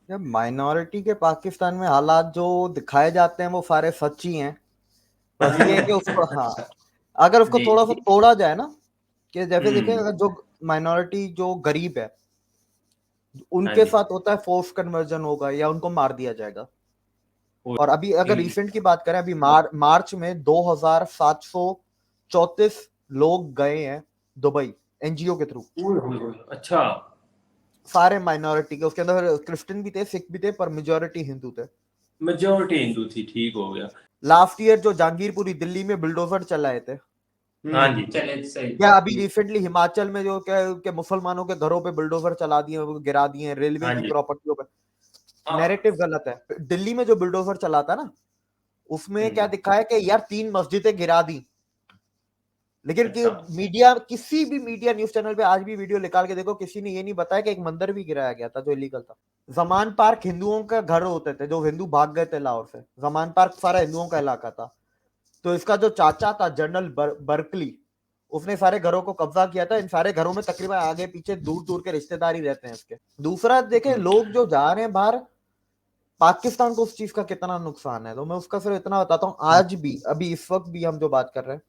यार माइनॉरिटी के पाकिस्तान में हालात जो दिखाए जाते हैं वो सारे सच ही हैं। बस ये है कि उसको, हाँ, अगर उसको जी। थोड़ा सा तोड़ा जाए ना, कि जैसे देखें, हम्म। अगर जो माइनॉरिटी जो गरीब है हाँ उनके जी। साथ होता है फोर्स कन्वर्जन होगा या उनको मार दिया जाएगा। और और अभी अगर रिसेंट की बात करें, अभी मार्च में 2734 लोग गए हैं दुबई एनजीओ के थ्रू। अच्छा। सारे माइनॉरिटी के, उसके अंदर क्रिश्चियन भी थे, सिख भी थे, पर मेजोरिटी हिंदू थे। मेजोरिटी हिंदू थी, ठीक हो गया। लास्ट ईयर जो जहांगीरपुरी दिल्ली में बुलडोजर चलाए थे, हाँ जी, चले सही। या अभी रिसेंटली हिमाचल में जो क्या के मुसलमानों के घरों पे बुलडोजर चला दिए, वो गिरा दिए रेलवे हाँ की जी। प्रॉपर्टियों पे। हाँ। नैरेटिव गलत है। दिल्ली में जो बुलडोजर चला था ना, उसमें क्या हम्म। दिखा है कि यार 3 मस्जिदें गिरा दी, लेकिन कि अच्छा। मीडिया, किसी भी मीडिया न्यूज चैनल पे आज भी वीडियो निकाल के देखो, किसी ने ये नहीं बताया कि एक मंदिर भी गिराया गया था जो इलीगल था। जमान पार्क हिंदुओं का घर होते थे, जो हिंदू भाग गए थे लाहौर से, जमान पार्क सारा हिंदुओं का इलाका था। तो इसका जो चाचा था जनरल बर्कली, उसने सारे घरों को कब्जा किया था। इन सारे घरों में तकरीबन आगे पीछे दूर दूर के रिश्तेदार ही रहते हैं इसके। दूसरा देखें, लोग जो जा रहे हैं बाहर, पाकिस्तान को उस चीज का कितना नुकसान है, तो मैं उसका सिर्फ इतना बताता हूँ। आज भी, अभी इस वक्त भी हम जो बात कर रहे हैं,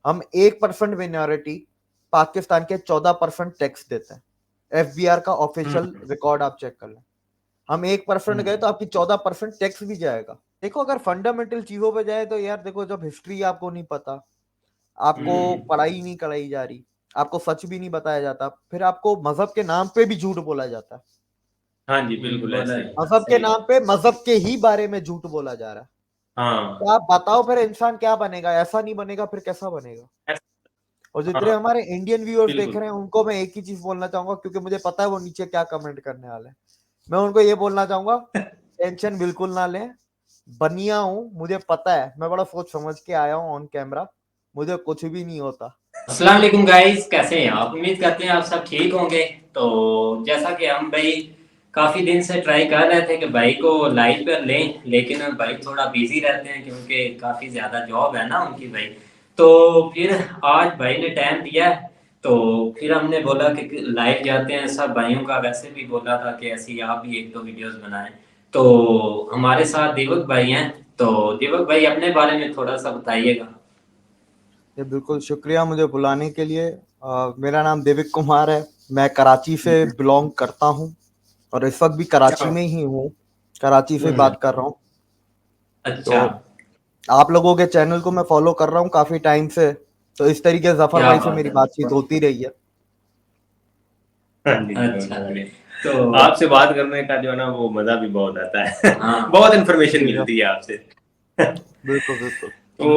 हम 1% माइनॉरिटी पाकिस्तान के 14% टैक्स देते हैं। एफबीआर का ऑफिशियल हम्म। रिकॉर्ड आप चेक कर लें। हम 1% गए हम्म। तो आपकी 14% टैक्स भी जाएगा। देखो, अगर फंडामेंटल चीजों पे जाए तो यार देखो, जब हिस्ट्री आपको नहीं पता, आपको पढ़ाई नहीं कराई जा रही, आपको सच भी नहीं बताया जाता, फिर आपको मजहब के नाम पे भी झूठ बोला जाता है। हाँ जी, बिल्कुल ऐसे ही। मजहब के सही। नाम पे मजहब के ही बारे में झूठ बोला जा रहा है। तो हाँ। आप बताओ फिर इंसान क्या बनेगा? ऐसा नहीं बनेगा फिर कैसा बनेगा? और जितने हाँ, हमारे इंडियन व्यूअर्स देख बिल्कुल। रहे हैं उनको मैं एक ही चीज बोलना चाहूंगा, क्योंकि मुझे पता है वो नीचे क्या कमेंट करने वाले हैं। मैं उनको ये बोलना चाहूंगा, टेंशन बिल्कुल ना लें। बनिया हूं, मुझे पता है, मैं बड़ा सोच समझ के आया हूं ऑन कैमरा, मुझे कुछ भी नहीं होता। अस्सलाम वालेकुम गाइस, कैसे हैं आप? उम्मीद करते हैं आप सब ठीक होंगे। तो जैसा कि हम भाई काफ़ी दिन से ट्राई कर रहे थे कि भाई को लाइव पर लें, लेकिन भाई थोड़ा बिजी रहते हैं क्योंकि काफ़ी ज़्यादा जॉब है ना उनकी भाई। तो फिर आज भाई ने टाइम दिया, तो फिर हमने बोला कि लाइव जाते हैं। सब भाइयों का वैसे भी बोला था कि ऐसी आप भी एक दो वीडियोस बनाएं। तो हमारे साथ दीपक भाई हैं। तो दीपक भाई अपने बारे में थोड़ा सा बताइएगा। ये बिल्कुल शुक्रिया मुझे बुलाने के लिए। मेरा नाम देविक कुमार है। मैं कराची से बिलोंग करता हूँ और इस वक्त भी कराची में ही हूँ। कराची से हम्म। बात कर रहा हूँ। अच्छा। तो आप लोगों के चैनल को मैं फॉलो कर रहा हूँ काफी टाइम से, तो इस तरीके से जफर क्या भाई से बात मेरी है। बातचीत होती रही है। हाँ जी, अच्छा जी। तो आपसे बात करने का जो है ना वो मजा भी बहुत आता है। हाँ। बहुत इन्फॉर्मेशन शुक्रिया। मिलती है आपसे। बिल्कुल बिल्कुल। तो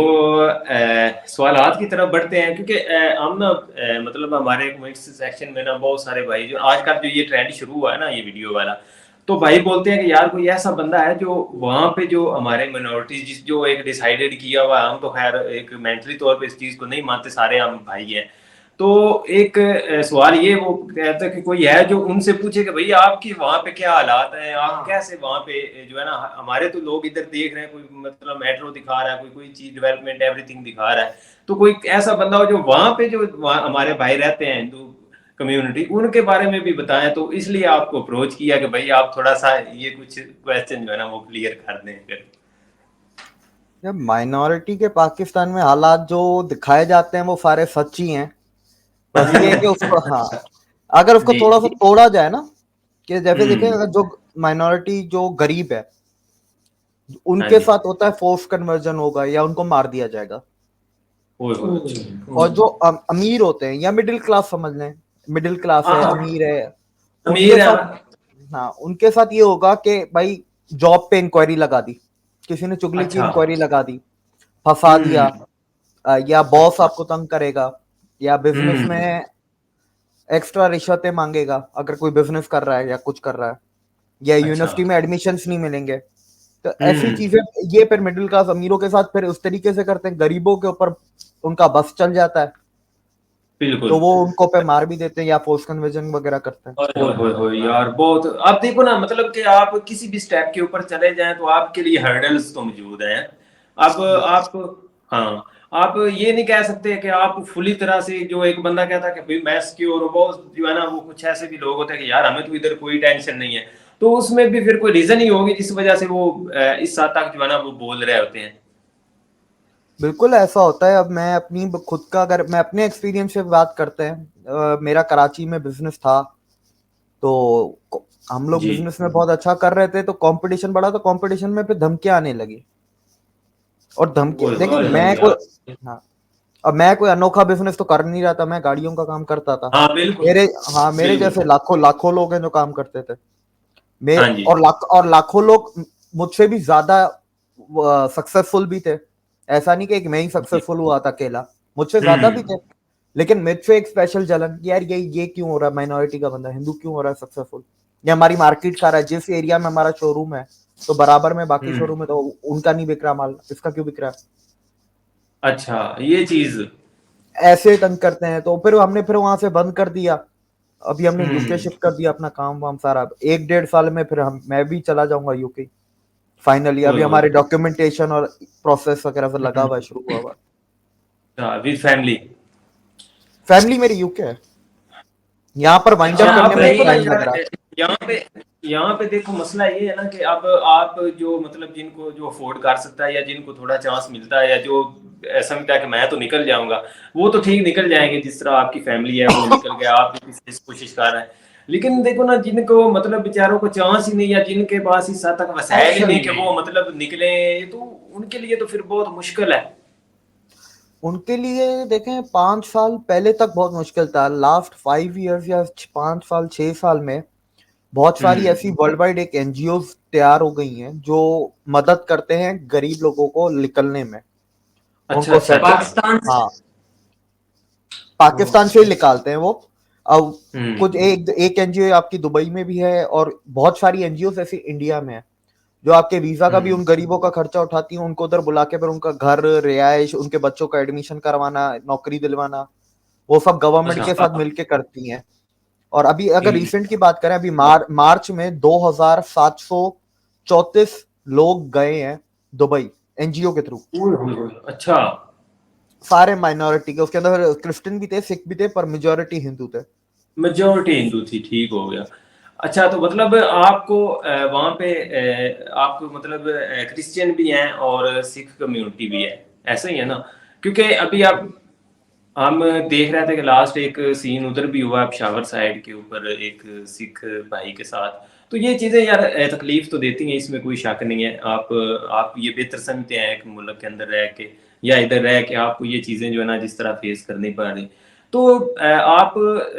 सवालात की तरफ बढ़ते हैं क्योंकि हम ना मतलब हमारे कमेंट्स सेक्शन में ना बहुत सारे भाई जो आजकल जो ये ट्रेंड शुरू हुआ है ना ये वीडियो वाला, तो भाई बोलते हैं कि यार कोई ऐसा बंदा है जो वहां पे जो हमारे मिनोरिटीज जो एक डिसाइडेड किया हुआ है। हम तो खैर एक मेंटली तौर पे इस चीज को नहीं मानते, सारे हम भाई हैं। तो एक सवाल ये वो कहता है कि कोई है जो उनसे पूछे कि भैया आपकी वहां पे क्या हालात हैं, आप कैसे वहां पे जो है ना, हमारे तो लोग इधर देख रहे हैं, कोई मतलब मेट्रो दिखा रहा है, कोई कोई चीज डेवलपमेंट एवरीथिंग दिखा रहा है। तो कोई ऐसा बंदा हो जो वहां पे जो हमारे भाई रहते हैं हिंदू कम्युनिटी, उनके बारे में भी बताएं। तो इसलिए आपको अप्रोच किया कि भाई आप थोड़ा सा ये कुछ क्वेश्चन जो है ना वो क्लियर कर दें फिर। जब माइनॉरिटी के पाकिस्तान में हालात जो दिखाए जाते हैं वो सारे सच ही हैं। बस ये है कि उसको, हाँ, अगर उसको जी। थोड़ा सा तोड़ा जाए ना, कि जैसे देखें, हम्म। अगर जो माइनॉरिटी जो गरीब है हाँ उनके जी। साथ होता है फोर्स कन्वर्जन होगा या उनको मार दिया जाएगा। ओए ओए, अच्छा। और जो अमीर होते हैं या मिडिल क्लास समझ लें, मिडिल क्लास है, हाँ, अमीर है, उनके अमीर है। साथ, हाँ, उनके साथ ये होगा कि भाई जॉब पे इंक्वायरी लगा दी, किसी ने चुगली की अच्छा। इंक्वायरी लगा दी, फंसा दिया, हम्म। या बॉस अच्छा। आपको तंग करेगा, या बिजनेस हम्म। में एक्स्ट्रा रिश्वतें मांगेगा अगर कोई बिजनेस कर रहा है या कुछ कर रहा है, या अच्छा। यूनिवर्सिटी में एडमिशन्स नहीं मिलेंगे। तो ऐसी हम्म। चीजें, ये फिर मिडिल क्लास अमीरों के साथ फिर उस तरीके से करते हैं, गरीबों के ऊपर उनका बस चल जाता है, बिल्कुल। तो वो उनको पे मार भी देते हैं या फोर्स कन्वर्जन वगैरह करते हैं। ओए होए होए यार, बहुत आप देखो ना, मतलब कि आप किसी भी स्टेप के ऊपर चले जाएं तो आपके लिए हर्डल्स तो मौजूद हैं। अब बिल्कुल। आप, हाँ, आप ये नहीं कह सकते कि आप फुली तरह से जो एक बंदा कहता है कि भाई मैं सिक्योर हूँ, बहुत जो है ना वो कुछ ऐसे भी लोग होते हैं कि यार हमें तो इधर कोई टेंशन नहीं है। तो उसमें भी फिर कोई रीजन ही होगी जिस वजह से वो इस हद तक जो है ना वो बोल रहे होते हैं। बिल्कुल ऐसा होता है। अब मैं अपनी खुद का, अगर मैं अपने एक्सपीरियंस से बात करते हैं, मेरा कराची में बिजनेस था, तो हम लोग जी बिजनेस में बहुत अच्छा कर रहे थे, तो कंपटीशन बढ़ा, तो कंपटीशन में फिर धमकियां आने लगी। और धमकी ओए देखिए, होए मैं कोई, यार। हाँ, अब मैं कोई अनोखा बिजनेस तो कर नहीं रहा था, मैं गाड़ियों का काम करता था। हाँ बिल्कुल। मेरे, हाँ, मेरे बिल्कुल। जैसे लाखों लाखों लोग हैं जो काम करते थे। मैं, हाँ जी। और लाखों लोग मुझसे भी ज्यादा सक्सेसफुल भी थे। ऐसा नहीं कि एक मैं ही जी। सक्सेसफुल हुआ था अकेला, मुझसे ज्यादा भी हम्म। थे। लेकिन मुझसे एक स्पेशल जलन कि यार ये क्यों हो रहा है, माइनॉरिटी का बंदा हिंदू क्यों हो रहा है सक्सेसफुल। या हमारी मार्केट खा रहा है, जिस एरिया में हमारा शोरूम है तो बराबर में बाकी हम्म। शोरूम में तो उनका नहीं बिक रहा माल, इसका क्यों बिक रहा है। अच्छा ये चीज। ऐसे तंग करते हैं, तो फिर हमने फिर वहां से बंद कर दिया। अभी हमने यूके हम्म। शिफ्ट कर दिया अपना काम वाम सारा। 1-1.5 साल में फिर मैं भी चला जाऊंगा यूके फाइनली। ओए अभी होए। हमारे डॉक्यूमेंटेशन और प्रोसेस वगैरह सब लगा हुआ है, शुरू हुआ हुआ है। With family. फैमिली मेरी यूके है, यहाँ पर वाइंड अच्छा अप करने अब में देखो ना टाइम लग यार, रहा है। यहाँ पे यहाँ पे देखो मसला ये है ना कि अब आप जो मतलब जिनको जो अफोर्ड कर सकता है या जिनको थोड़ा चांस मिलता है या जो समझता है कि मैं तो निकल जाऊंगा, वो तो ठीक निकल जाएंगे। जिस तरह आपकी फैमिली है वो निकल गया, आप भी किसी कोशिश कर रहे हैं। लेकिन देखो ना जिनको मतलब बेचारों को चांस ही नहीं या जिनके पास इस हद तक वसाइल ही नहीं कि वो मतलब निकले, तो उनके लिए तो फिर बहुत मुश्किल है। उनके लिए देखें, 5 साल पहले तक बहुत मुश्किल था। लास्ट 5 इयर्स या 5 साल 6 साल में बहुत सारी हम्म। ऐसी वर्ल्ड वाइड एक एनजीओ तैयार हो गई हैं जो मदद करते हैं गरीब लोगों को निकलने में, अच्छा उनको अच्छा सेटल, अच्छा। पाकिस्तान से। हाँ, पाकिस्तान से ही निकालते हैं वो। अब हम्म। कुछ एक एनजीओ आपकी दुबई में भी है, और बहुत सारी एनजीओ ऐसी इंडिया में है जो आपके वीजा का भी, हम्म। उन गरीबों का खर्चा उठाती है, उनको उधर बुला के फिर उनका घर, रिहाइश, उनके बच्चों का एडमिशन करवाना, नौकरी दिलवाना, वो सब गवर्नमेंट अच्छा के साथ हाँ। मिलके करती हैं। और अभी अगर ठीक। रिसेंट की बात करें, अभी मार्च में 2734 लोग गए हैं दुबई एनजीओ के थ्रू। ओए होए होए, अच्छा। सारे माइनॉरिटी के, उसके अंदर क्रिश्चियन भी थे, सिख भी थे, पर मेजोरिटी हिंदू थे। मेजोरिटी हिंदू थी, ठीक हो गया। अच्छा तो मतलब आपको वहाँ पे आपको मतलब क्रिश्चियन भी हैं और सिख कम्युनिटी भी है, ऐसा ही है ना? क्योंकि अभी आप हम देख रहे थे कि लास्ट एक सीन उधर भी हुआ पेशावर साइड के ऊपर एक सिख भाई के साथ। तो ये चीज़ें यार तकलीफ तो देती हैं, इसमें कोई शक नहीं है। आप ये बेहतर समझते हैं एक मुल्क के अंदर रह के या इधर रह के आपको ये चीज़ें जो है ना जिस तरह फेस करनी पड़ रही। तो आप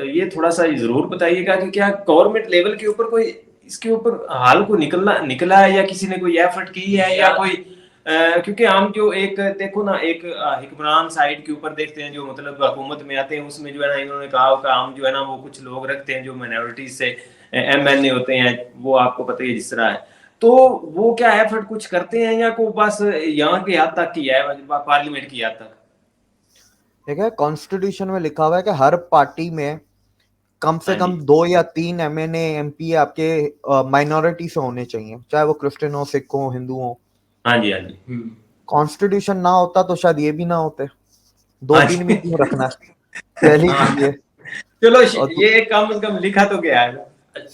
ये थोड़ा सा ज़रूर बताइएगा कि क्या गवर्नमेंट लेवल के ऊपर कोई इसके ऊपर हाल को निकला है या किसी ने कोई एफर्ट की है या कोई क्योंकि हम जो एक देखो ना एक हुक्मरान साइड के ऊपर देखते हैं जो मतलब हुकूमत में आते हैं, उसमें जो है ना इन्होंने कहा होगा हम जो है ना वो कुछ लोग रखते हैं जो माइनॉरिटीज से एमएनए होते हैं, वो आपको पता ही है जिस तरह है। तो वो क्या एफर्ट कुछ करते हैं या को बस यहाँ की हद तक ही है, पार्लियामेंट की हद तक? ठीक है, कॉन्स्टिट्यूशन में लिखा हुआ है कि हर पार्टी में कम से हाँ कम जी। 2 या 3 एमएनए एमपी आपके माइनॉरिटी से होने चाहिए, चाहे वो क्रिश्चियन हो, सिख हो, हिंदू हो। हाँ जी। हाँ जी। कॉन्स्टिट्यूशन ना होता तो शायद ये भी ना होते। दो हाँ तीन भी जी। क्यों रखना है, पहली हाँ चीज ये। चलो और ये कम से कम लिखा तो गया है ना।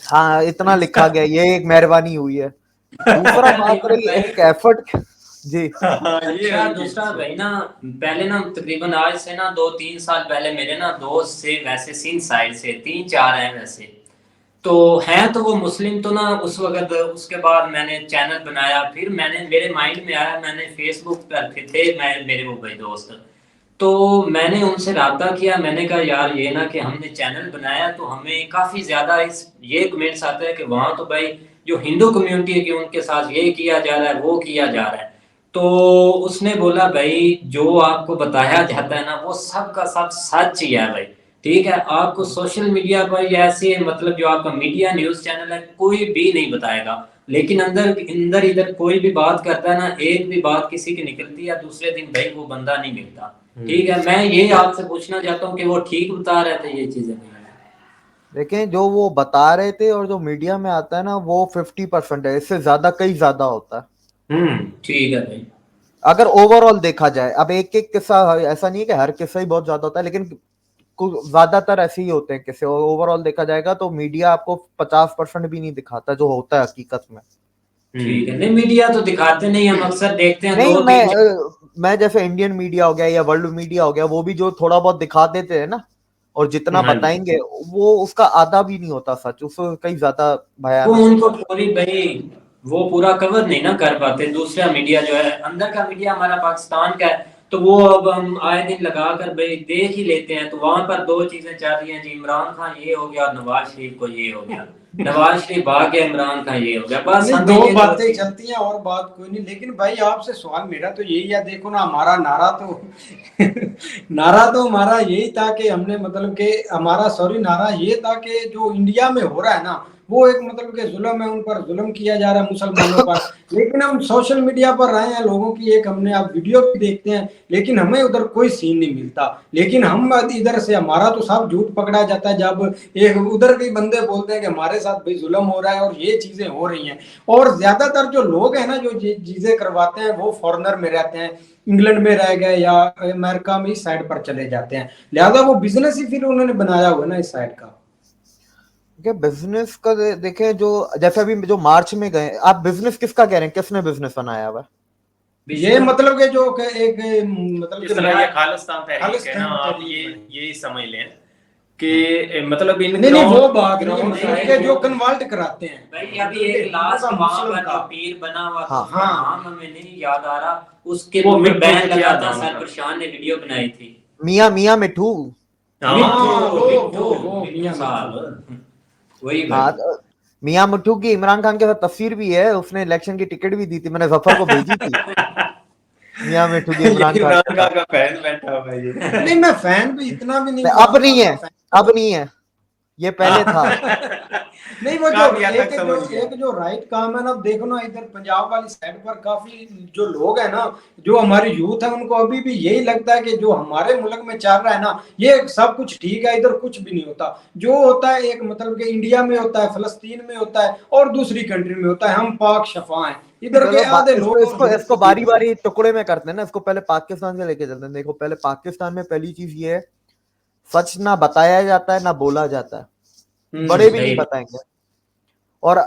हाँ, इतना लिखा गया, ये एक मेहरबानी हुई है। दूसरा अच्छा बात दीपक रही भाई। एक एफर्ट। जी। हाँ ये अच्छा हल्की दूसरा चीज़ है। भाई ना, पहले ना तकरीबन आज से ना 2-3 साल पहले मेरे ना दोस्त से वैसे सिंध साइड से 3-4 हैं वैसे, तो हैं तो वो मुस्लिम तो ना उस वक्त। उसके बाद मैंने चैनल बनाया, फिर मैंने मेरे माइंड में आया, मैंने फेसबुक पर फिर थे मैं मेरे वो भाई दोस्त, तो मैंने उनसे राब्ता किया। मैंने कहा यार ये ना कि हमने चैनल बनाया तो हमें काफ़ी ज़्यादा इस ये कमेंट्स आते हैं कि वहाँ तो भाई जो हिंदू कम्युनिटी है कि उनके साथ ये किया जा रहा है वो किया जा रहा है। तो उसने बोला भाई जो आपको बताया जाता है ना वो सब का सब सच ही है भाई। ठीक है, आपको सोशल मीडिया पर या ऐसे मतलब जो आपका मीडिया न्यूज़ चैनल है कोई भी नहीं बताएगा, लेकिन अंदर अंदर इधर कोई भी बात करता है ना, एक भी बात किसी की निकलती है दूसरे दिन भाई वो बंदा नहीं मिलता। ठीक है, मैं ये आपसे पूछना चाहता हूँ कि वो ठीक बता रहे थे ये चीजें? देखें, जो वो बता रहे थे और जो मीडिया में आता है ना, वो 50% है, इससे ज्यादा कई ज्यादा होता है। ठीक है भाई। अगर ओवरऑल देखा जाए, अब एक एक किस्सा, ऐसा नहीं है कि हर किस्सा ही बहुत ज्यादा होता है, लेकिन ज्यादातर ऐसे ही होते हैं किसे, ओवरऑल देखा जाएगा तो मीडिया आपको 50% भी नहीं दिखाता जो होता है हकीकत में। ठीक है, नहीं मीडिया तो दिखाते नहीं, हम अक्सर देखते हैं नहीं, दो तीन। मैं जैसे इंडियन मीडिया हो गया या वर्ल्ड मीडिया हो गया, वो भी जो थोड़ा बहुत दिखा देते हैं ना, और जितना हाँ जी। बताएंगे वो उसका आधा भी नहीं होता सच, उससे कहीं ज्यादा वो भयानक उनको होता है। पूरी भाई वो पूरा कवर नहीं ना कर पाते। दूसरा मीडिया जो है, अंदर का मीडिया हमारा पाकिस्तान का है, तो वो अब हम आए दिन लगा कर भाई देख ही लेते हैं, तो वहां पर दो चीजें चल रही हैं जी, इमरान खान ये हो गया और नवाज शरीफ को ये हो गया, नवाज शरीफ भाग गया, इमरान खान ये हो गया, बस नहीं, हमें दो ये बातें चलती हैं और बात कोई नहीं। लेकिन भाई आपसे सवाल मेरा तो यही है, देखो ना हमारा नारा तो नारा तो हमारा यही था कि हमने मतलब कि हमारा सॉरी नारा ये था कि जो इंडिया में हो रहा है ना वो एक मतलब कि जुल्म है, उन पर जुल्म किया जा रहा है मुसलमानों पर। लेकिन हम सोशल मीडिया पर रहे हैं लोगों की एक हमने आप वीडियो भी देखते हैं, लेकिन हमें उधर कोई सीन नहीं मिलता। लेकिन हम इधर से हमारा तो सब झूठ पकड़ा जाता है जब एक उधर के बंदे बोलते हैं कि हमारे साथ भाई जुल्म हो रहा है और ये चीजें हो रही हैं। और ज्यादातर जो लोग हैं ना जो चीजें करवाते हैं वो फॉरेनर में रहते हैं, इंग्लैंड में रह गए या अमेरिका में इस साइड पर चले जाते हैं, लिहाजा वो बिजनेस ही फिर उन्होंने बनाया हुआ है ना इस साइड का। बिजनेस का देखें, जो जैसे अभी जो मार्च में गए, आप बिजनेस किसका कह रहे हैं, किसने बिजनेस बनाया हुआ? ये मतलब कि जो एक मतलब इस तरह ये खालिस्तान तहरीक है ना, आप ये समझ लें कि मतलब इन नहीं वो बात नहीं नहीं, है जो कन्वर्ट कराते हैं भाई। अभी एक लास्ट वहां पर जो पीर बना हुआ था, हाँ। नाम हमें नहीं याद आ रहा, उसके वो ऊपर बैन मिट्ठू लगा क्या था, नाम सर था? प्रशांत ने वीडियो बनाई थी। मियां मिठू। हाँ, वो मिट्ठू साहब, वही हाँ, भाई। मियां मिठू की इमरान खान के साथ तस्वीर भी है, उसने इलेक्शन की टिकट भी दी थी, मैंने जफर को भेजी थी। मियां मिठू की ये इमरान खान इमरान के खान साथ। का फैन बैठा हुआ है ये। नहीं मैं फैन भी इतना भी नहीं अब नहीं है, अब नहीं है, ये पहले था। नहीं वो जो काफी हद तक समझ गया। एक जो राइट काम है ना, देखो ना इधर पंजाब वाली साइड पर काफी जो लोग हैं ना, जो हमारी यूथ है, उनको अभी भी यही लगता है कि जो हमारे मुल्क में चल रहा है ना ये सब कुछ ठीक है, इधर कुछ भी नहीं होता। जो होता है एक मतलब कि इंडिया में होता है, फलस्तीन में होता है और दूसरी कंट्री में होता है, हम पाक शफा हैं। इधर के आधे इसको लोग इसको इसको बारी बारी टुकड़े में करते हैं ना, इसको पहले पाकिस्तान से लेके चलते हैं। देखो, पहले पाकिस्तान में पहली चीज ये है, सच ना बताया जाता है ना बोला जाता है, बड़े भी नहीं बताएंगे। और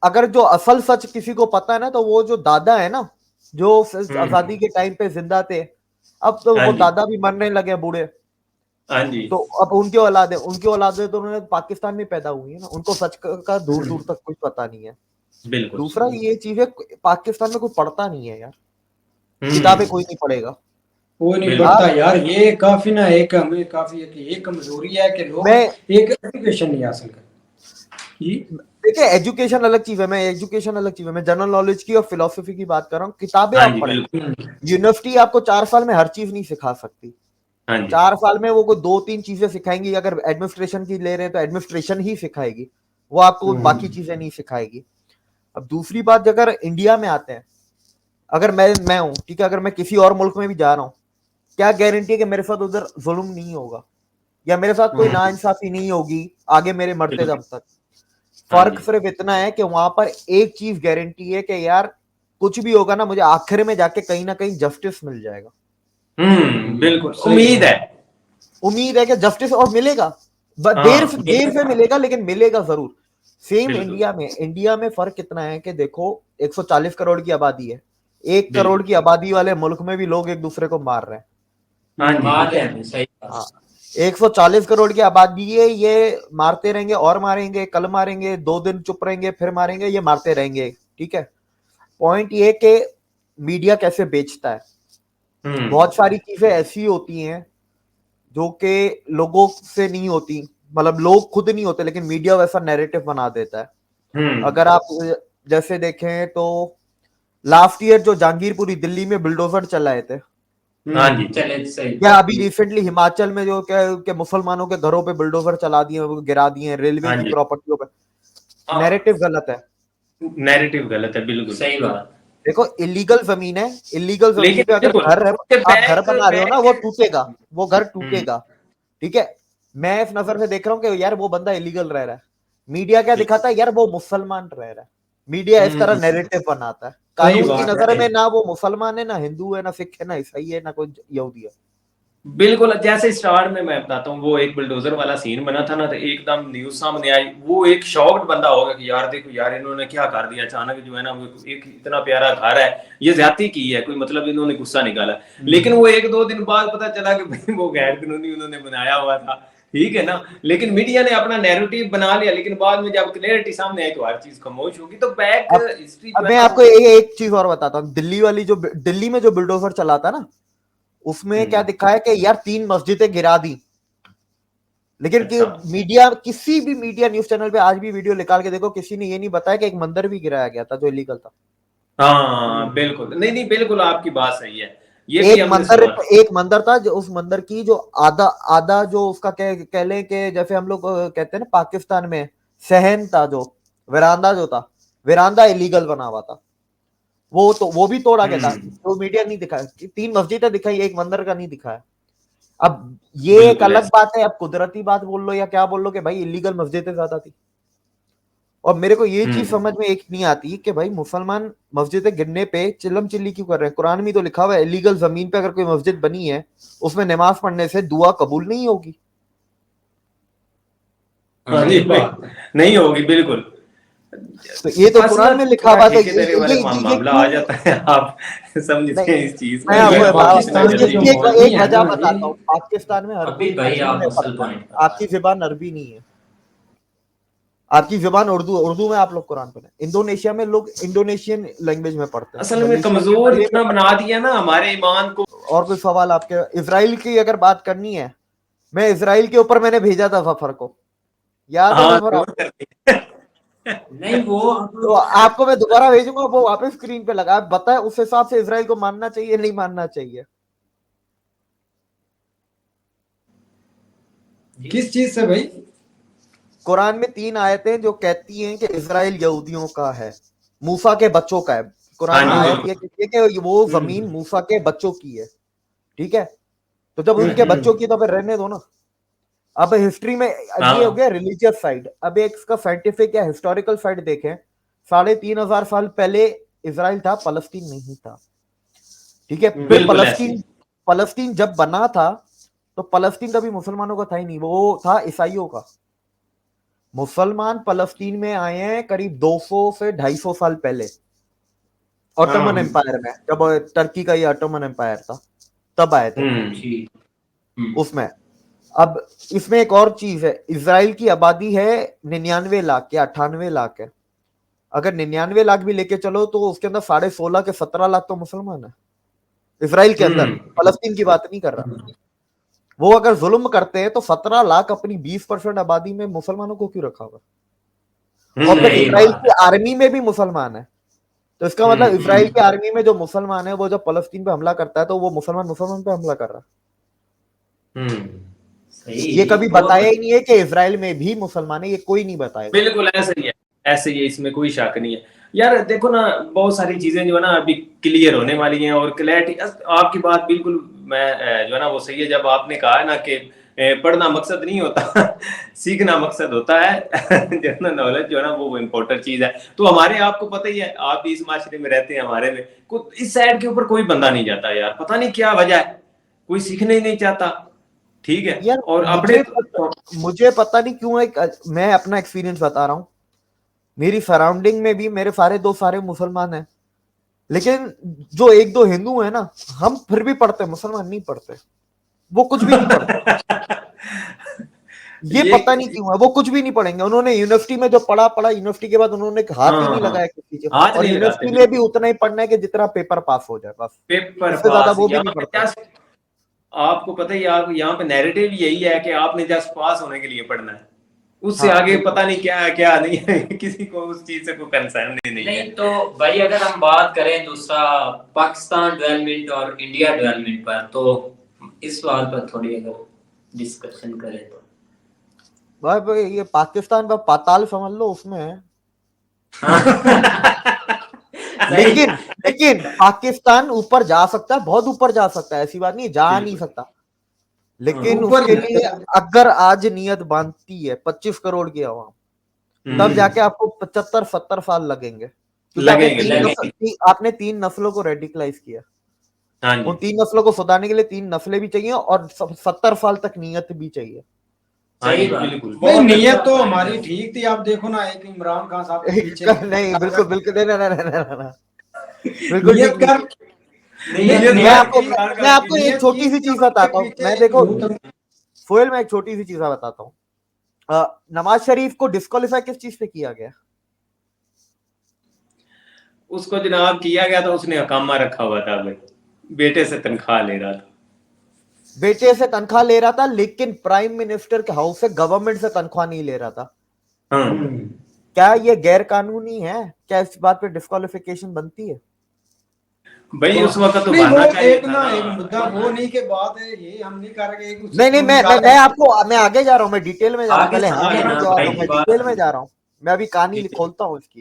अगर जो असल सच किसी को पता है ना, तो वो जो दादा है ना, जो आजादी के टाइम पे जिंदा थे, अब तो वो दादा भी मरने लगे बूढ़े, हाँ जी। तो अब उनकी औलादे तो उन्होंने पाकिस्तान में पैदा हुई है ना, उनको सच का दूर दूर तक कुछ पता नहीं है। बिल्कुल। दूसरा ये चीज है, पाकिस्तान में कोई पढ़ता नहीं है यार, किताबें कोई नहीं पढ़ेगा, कोई नहीं पढ़ता यार। ये काफी ना एक हमें काफी एक कमजोरी है कि लोग एक एजुकेशन नहीं हासिल करते। देखिए, एजुकेशन अलग चीज है, मैं जनरल नॉलेज की और फिलोसफी की बात कर रहा हूँ। किताबें आप पढ़ें, यूनिवर्सिटी आपको 4 साल में हर चीज नहीं सिखा सकती। 4 साल में वो कोई 2-3 चीजें सिखाएंगी, अगर एडमिनिस्ट्रेशन की ले रहे हैं तो एडमिनिस्ट्रेशन ही सिखाएगी, वो आपको बाकी चीजें नहीं सिखाएगी। अब दूसरी बात, अगर इंडिया में आते हैं, अगर मैं हूं, ठीक है, अगर मैं किसी और मुल्क में भी जा रहा हूं, क्या गारंटी है कि मेरे साथ उधर जुल्म नहीं होगा या मेरे साथ कोई नाइंसाफी नहीं होगी आगे मेरे मरते दम तक। फर्क सिर्फ इतना है कि वहां पर एक चीज गारंटी है कि यार कुछ भी होगा ना, मुझे आखिर में जाके कहीं ना कहीं जस्टिस मिल जाएगा। बिल्कुल, उम्मीद है कि जस्टिस और मिलेगा, देर से मिलेगा, लेकिन मिलेगा जरूर। सेम इंडिया में फर्क कितना है कि देखो, 140 करोड़ की आबादी है, 1 करोड़ की आबादी वाले मुल्क में भी लोग एक दूसरे को मार रहे हैं। 140 करोड़ की आबादी है, ये मारते रहेंगे और मारेंगे, कल मारेंगे, 2 दिन चुप रहेंगे, फिर मारेंगे, ये मारते रहेंगे। ठीक है, पॉइंट ये कि मीडिया कैसे बेचता है। बहुत सारी चीजें ऐसी होती हैं जो कि लोगों से नहीं होती, मतलब लोग खुद नहीं होते, लेकिन मीडिया वैसा नैरेटिव बना देता है। अगर आप जैसे देखें तो लास्ट ईयर जो जहांगीरपुरी दिल्ली में बुलडोजर चलाए थे, क्या अभी रिसेंटली हिमाचल में जो क्या मुसलमानों के घरों पे बुलडोजर चला दिए, गिरा दिए, रेलवे की प्रॉपर्टियों पे, नैरेटिव गलत है, बिल्कुल सही बात। देखो, इलीगल जमीन है, इलीगल जमीन पे अगर आप घर बना रहे हो ना, वो टूटेगा, वो घर टूटेगा। ठीक है, मैं इस नजर से देख रहा हूँ कि यार वो बंदा इलीगल रह रहा है, मीडिया क्या दिखाता है, यार वो मुसलमान रह रहा है, मीडिया इस तरह नैरेटिव बनाता है। कानून की नजर में ना वो मुसलमान है, ना हिंदू है, ना सिख है, ना ईसाई है, ना कोई यहूदी है। बिल्कुल, जैसे स्टार्ट में मैं बताता हूँ, वो एक बुलडोजर वाला सीन बना था ना, तो एकदम न्यूज सामने आई, वो एक शॉक्ड बंदा होगा कि यार देखो यार इन्होंने क्या कर दिया, अचानक जो है ना वो एक इतना प्यारा घर है, ये ज्यादती की है, कोई मतलब इन्होंने गुस्सा निकाला। लेकिन वो एक दो दिन बाद पता चला कि भाई वो गैर कानूनी उन्होंने बनाया हुआ था, ठीक है ना। लेकिन मीडिया ने अपना नैरेटिव बना लिया, लेकिन बाद में जब क्लियरिटी सामने आई तो हर चीज खामोश होगी। तो बैक अब हिस्ट्री अब जो मैं है आपको एक चीज और बताता हूँ। दिल्ली में जो बुलडोजर चला था ना, उसमें क्या दिखा है कि यार 3 मस्जिदें गिरा दी, लेकिन कि अच्छा मीडिया, किसी भी मीडिया न्यूज चैनल पे आज भी वीडियो निकाल के देखो, किसी ने ये नहीं बताया कि एक मंदिर भी गिराया गया था जो इलीगल था। हाँ बिल्कुल, नहीं नहीं बिल्कुल आपकी बात सही है, ये भी एक हमने मंदिर सुना। एक मंदिर था, जो उस मंदिर की जो आधा आधा जो उसका कह लें कि जैसे हम लोग कहते हैं ना पाकिस्तान में सहन था, जो विरांदा जो था, विरांदा इलीगल बना हुआ था, वो भी तोड़ा गया था। तो मीडिया नहीं दिखाया कि 3 मस्जिदें दिखाई, एक मंदिर का नहीं दिखाया। अब ये एक बिल्कुल अलग ऐसा। बात है, अब कुदरती बात बोल लो या क्या बोल लो कि भाई इलीगल मस्जिदें ज्यादा थी। और मेरे को ये चीज समझ में एक नहीं आती कि भाई मुसलमान मस्जिदें गिरने पे चिल्लम चिल्ली क्यों कर रहे हैं। कुरान में तो लिखा हुआ है इलीगल जमीन पे अगर कोई मस्जिद बनी है, उसमें नमाज पढ़ने से दुआ कबूल नहीं होगी। हाँ जी सही भाई, बात है। नहीं होगी बिल्कुल। तो ये तो बस ना कुरान में लिखा थोड़ा हुआ था। ठेकेदारी वाले ये मामला आ क्यों जाता है, आप समझते नहीं। हैं इस चीज मैं को जो ये है आपको ना, वो इतना पाकिस्तान के जल्दी जो नहीं मौलवी एक करते। है वजह ना ये, बताता हूँ। पाकिस्तान में अभी अरबी भाई अरबी आप में असल पढ़ता है, पॉइंट बता आपकी जुबान अरबी नहीं है, आपकी जुबान उर्दू, उर्दू में आप लोग कुरान पढ़े। इंडोनेशिया में लोग इंडोनेशियन लैंग्वेज में पढ़ते हैं, असल में मलेशिया में कमजोर मलय में इतना बना पढ़ते हैं। दिया ना हमारे ईमान को। और कोई सवाल आपके? इसराइल की अगर बात करनी है, मैं इसराइल के ऊपर मैंने भेजा था सफर को, याद है हाँ सफर जरूर आपको? करते हैं। नहीं वो तो आपको मैं दोबारा भेजूंगा, वो वापस स्क्रीन पे लगा, आप बताए उस हिसाब से इसराइल को मानना चाहिए नहीं मानना चाहिए। किस चीज से भाई? कुरान में 3 आयतें जो कहती हैं कि इसराइल यहूदियों का है, मूसा के बच्चों का है। हाँ कुरान में जी हाँ। आयत बिल्कुल। ये कहती है कि वो जमीन मूसा के बच्चों की है, ठीक है। तो जब उनके बच्चों की तो फिर रहने दो ना। अब हिस्ट्री में, अब ये हो हाँ गया रिलीजियस साइड, अब एक इसका साइंटिफिक या हिस्टोरिकल साइड देखें। 3,500 साल पहले इसराइल था, फलस्तीन नहीं था, ठीक है। फिर बिल्कुल ऐसे ही। फलस्तीन फलस्तीन जब बना था, तो फलस्तीन कभी मुसलमानों का था ही नहीं, वो था ईसाइयों का। मुसलमान फलस्तीन में आए हैं करीब 200 से 250 साल पहले, ऑटोमन हाँ एम्पायर में, जब टर्की का ये ऑटोमन एम्पायर था, तब आए थे जी। उसमें। अब इसमें एक और चीज है, इसराइल की आबादी है 99 लाख या 98 लाख है। अगर 99 लाख भी लेके चलो तो उसके अंदर 16.5 के 17 लाख तो मुसलमान है इसराइल के अंदर, फलस्तीन की बात नहीं कर रहा। वो अगर जुल्म करते हैं तो 17 लाख अपनी 20% आबादी में मुसलमानों को क्यों रखा हुआ? और फिर सही इसराइल बात की आर्मी में भी मुसलमान है, तो इसका मतलब इसराइल की आर्मी में जो मुसलमान है, वो जब फलस्तीन पे हमला करता है तो वो मुसलमान मुसलमान पे हमला कर रहा सही। है। ये कभी बहुत बताया ही नहीं है कि इसराइल में भी मुसलमान है, ये कोई नहीं बताएगा। बिल्कुल ऐसे ही है, ऐसे ही है, इसमें कोई शक नहीं है। यार देखो ना, बहुत सारी चीजें जो है ना अभी क्लियर होने वाली हैं, और क्लैरिटी, आपकी बात बिल्कुल मैं जो है ना वो सही है। जब आपने कहा है ना कि पढ़ना मकसद नहीं होता सीखना मकसद होता है जनरल नॉलेज जो है ना वो इम्पोर्टेंट चीज है। तो हमारे, आपको पता ही है, आप भी इस माशरे में रहते हैं, हमारे में इस साइड के ऊपर कोई बंदा नहीं जाता यार, पता नहीं क्या वजह है, कोई सीखने ही नहीं चाहता, ठीक है। यार और अपने मुझे पता नहीं क्यों, एक मैं अपना एक्सपीरियंस बता रहा हूँ। मेरी सराउंडिंग में भी मेरे सारे दोस्त सारे मुसलमान हैं, लेकिन जो एक दो हिंदू है ना, हम फिर भी पढ़ते, मुसलमान नहीं पढ़ते, वो कुछ भी नहीं पढ़ते। ये ये पता नहीं क्यों है, वो कुछ भी नहीं पढ़ेंगे। उन्होंने यूनिवर्सिटी में जो पढ़ा पढ़ा, यूनिवर्सिटी के बाद उन्होंने हाथ ही नहीं हाँ लगाया किसी चीज, हाथ और नहीं लगाते यूनिवर्सिटी में भी उतना ही पढ़ना है कि जितना पेपर पास हो जाए, बस। पेपर इससे ज्यादा पास, वो भी नहीं यहाँ पे पढ़ते। जस्ट, आपको पता ही, आप यहाँ पे नैरेटिव यही है कि आपने जस्ट पास होने के लिए पढ़ना है, उससे हाँ आगे बिल्कुल। पता नहीं क्या है क्या नहीं है किसी को उस चीज से कोई कंसर्न नहीं है। नहीं तो भाई अगर हम बात करें दूसरा पाकिस्तान डेवलपमेंट और इंडिया डेवलपमेंट पर, तो इस बात पर थोड़ी अगर डिस्कशन करें तो भाई ये पाकिस्तान का पाताल समझ लो उसमें है। सही। लेकिन लेकिन पाकिस्तान ऊपर जा सकता है, बहुत ऊपर जा सकता है, ऐसी बात नहीं जा नहीं बिल्कुल। सकता। लेकिन ऊपर उसके लिए अगर आज नियत बांधती है 25 करोड़ की आवाम, तब जाके आपको 75-70 साल लगेंगे, क्योंकि लगेंगे लगेंगे। आपने 3 नस्लों को रेडिकलाइज किया। हाँ उन जी 3 नस्लों को सुधारने के लिए 3 नस्लें भी चाहिए और 70 साल तक नियत भी चाहिए। हाँ सही जी बात। बिल्कुल। नहीं, बहुत नीयत अच्छा तो पॉइंट हमारी है। ठीक थी। आप देखो ना, एक इमरान खान साहब के पीछे नहीं, बिल्कुल बिल्कुल नहीं, नहीं, नहीं, नहीं, नहीं, बिल्कुल ठीक नियत नहीं कर थी। नियत मैं नियत आपको की मैं आपको एक नियत छोटी की सी थी चीज और उसके बताता हूँ। पीछे मैं देखो यूथ। सोहेल, मैं एक छोटी सी चीज बताता हूँ। नवाज शरीफ को डिस्क्वालीफाई किस चीज पे किया गया? उसको जनाब किया गया, तो उसने हकामा रखा हुआ था भाई, बेटे से तनख्वाह ले रहा था। बेटे से तनख्वाह ले रहा था, लेकिन प्राइम मिनिस्टर के हाउस से, गवर्नमेंट से तनख्वाह नहीं ले रहा था। हाँ क्या ये गैर कानूनी है? क्या इस बात पे डिस्क्वालिफिकेशन बनती है? भाई उस वक्त तो नहीं, वो बनना चाहिए एक था ना ना। एक मुद्दा वो नहीं के बात है, ये हम नहीं कर रहे कि नहीं नहीं, उसको निकाला। मैं आगे जा रहा हूँ, मैं डिटेल में जा रहा हूँ। आगे पहले हाँ समझे या ना ना जवाब भाई दो, की मैं बात डिटेल में समझे। जा रहा हूँ। मैं अभी कहानी ठीक है। खोलता हूँ इसकी।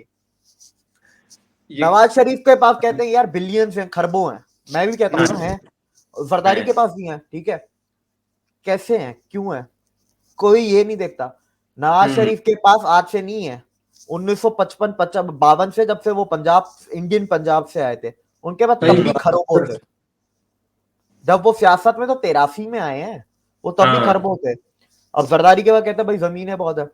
ये नवाज शरीफ के पास कहते हैं यार बिलियंस हैं, खरबों हैं। मैं भी कहता हूँ ना है। जरदारी है। के पास भी हैं, ठीक है। कैसे हैं, क्यों है, कोई ये नहीं देखता। नवाज शरीफ के पास आज से नहीं है, 1955 52 से, जब से वो पंजाब, इंडियन पंजाब से आए थे, उनके पास सही तब भी खरबों बात। थे। जब वो सियासत में तो 83 में आए हैं, वो तब भी हाँ खरबों थे। अब जरदारी के बाद कहते हैं भाई जमीनें बहुत है।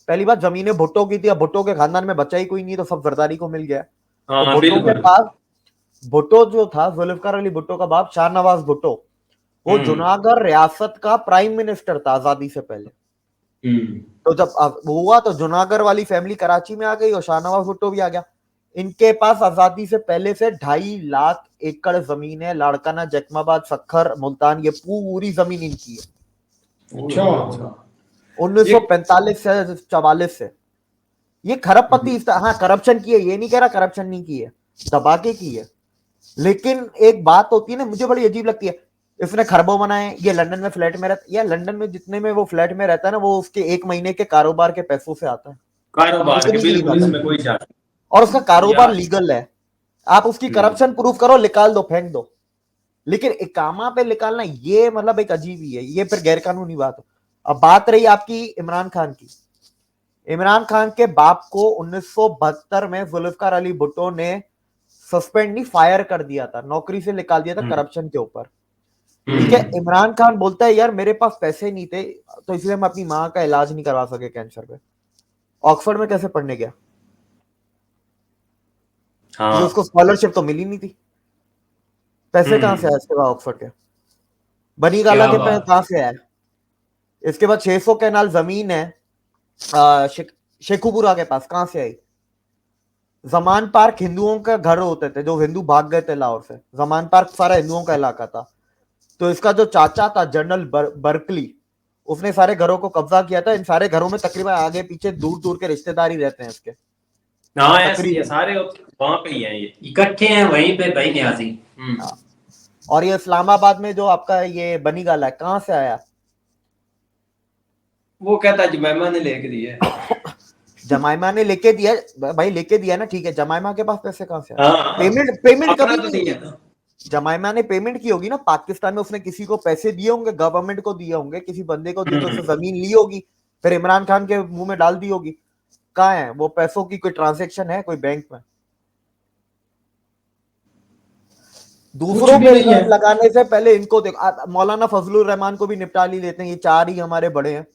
पहली बात, जमीनें भुट्टो की थी, अब भुट्टो के खानदान में बच्चा ही कोई नहीं, तो सब जरदारी को मिल गया। तो हाँ भुट्टो के बिल्कुल। पास, भुट्टो जो था, जुल्फकार अली भुट्टो का बाप शाहनवाज भुट्टो, वो जूनागढ़ रियासत का प्राइम मिनिस्टर था आजादी से पहले। तो जब वो हुआ तो जूनागढ़ वाली फैमिली कराची में आ गई और शाहनवाज भुट्टो भी आ गया। इनके पास आजादी से पहले से 2.5 लाख एकड़ जमीन है। लाड़काना, जैकमाबाद, सखर, मुल्तान, ये पूरी जमीन इनकी है। अच्छा 1945 से 44 से ये खरबपति। हाँ, करप्शन की है, ये नहीं कह रहा करप्शन नहीं की है, दबा के की है। लेकिन एक बात होती है ना, मुझे बड़ी अजीब लगती है। इसने खरबों बनाए, ये लंदन में फ्लैट में रहता, या लंदन में जितने में वो फ्लैट में रहता है ना, वो उसके 1 महीने के कारोबार के पैसों से आता है। कारोबार के इतनी बिल्कुल, कीमत है, इसमें कोई शक और उसका कारोबार यार। लीगल है। आप उसकी करप्शन प्रूफ करो, निकाल दो, फेंक दो। लेकिन इकामा पे निकालना, ये मतलब एक अजीब ही है, ये फिर गैर कानूनी बात हो। अब बात रही आपकी इमरान खान की। इमरान खान के बाप को 1972 में जुल्फकार अली भुट्टो ने सस्पेंड नहीं, फायर कर दिया था, नौकरी से निकाल दिया था करप्शन के ऊपर। ठीक है, इमरान खान बोलता है यार मेरे पास पैसे नहीं थे, तो इसलिए मैं अपनी मां का इलाज नहीं करवा सके कैंसर पे। ऑक्सफोर्ड में कैसे पढ़ने गया? क्योंकि हाँ उसको स्कॉलरशिप तो मिली नहीं थी। पैसे कहां से आए इसके बाद ऑक्सफोर्ड के? बनी गाला क्या के बात। कहां से आए? इसके बाद 600 कैनाल जमीन है शेखुपुरा के पास, कहां से आई? जमान पार्क हिंदुओं का घर होते थे, जो हिंदू भाग गए थे लाहौर से। जमान पार्क सारा हिंदुओं का इलाका था। तो इसका जो चाचा था जनरल बर्कली, उसने सारे घरों को कब्जा किया था। इन सारे घरों में तकरीबन आगे पीछे दूर दूर के रिश्तेदार ही रहते हैं इसके, हाँ ऐसे ही है, तकरीबन। सारे वहां पे ही हैं ये। इकट्ठे हैं वहीं पे भाई न्याजी। हाँ। और ये इस्लामाबाद में जो आपका ये बनी गाला है, कहां से आया? वो कहता है जमैमा ने लेके दिया है। जमाइमा ने लेके दिया भाई, लेके दिया ना, ठीक है। जमाइमा के पास पैसे कहां से आए? हाँ पेमेंट पेमेंट अपना कभी तो नहीं नहीं हुई। है ना। जमाइमा ने पेमेंट की होगी ना, पाकिस्तान में उसने किसी को पैसे दिए होंगे, गवर्नमेंट को दिए होंगे, किसी बंदे को दिए, तो उसने जमीन ली होगी, फिर इमरान खान के मुंह में डाल दी होगी। कहाँ है वो पैसों की कोई ट्रांजेक्शन है कोई बैंक में? दूसरों भी पे नहीं है। इल्जाम लगाने से पहले इनको देखो। मौलाना फजलुर रहमान को भी निपटा ही लेते हैं, ये 4 ही हमारे बड़े हैं।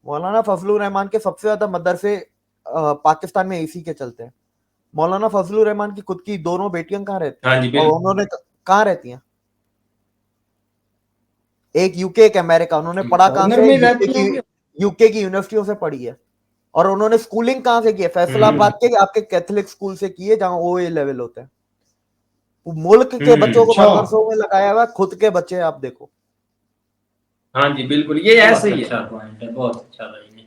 मौलाना फजलुर रहमान के सबसे ज्यादा मदरसे पाकिस्तान में इसी के चलते हैं। मौलाना फजलुर रहमान की खुद की 2 बेटियां कहाँ रहती हाँ जी हैं, और बिल्कुल। उन्होंने कहाँ रहती हैं? एक यूके, एक अमेरिका। उन्होंने पढ़ा कहां फॉरनर से? में रहती होंगे। यूके की यूनिवर्सिटियों से पढ़ी है। और उन्होंने स्कूलिंग कहां से की है? फैसलाबाद के आपके कैथोलिक स्कूल से की है, जहां ओए लेवल होते हैं। मुल्क के बच्चों को अच्छा मदरसों में लगाया हुआ, खुद के बच्चे आप देखो। हाँ जी बिल्कुल, ये बहुत ऐसे ही अच्छा है पॉइंट है, बहुत अच्छा भाई ने।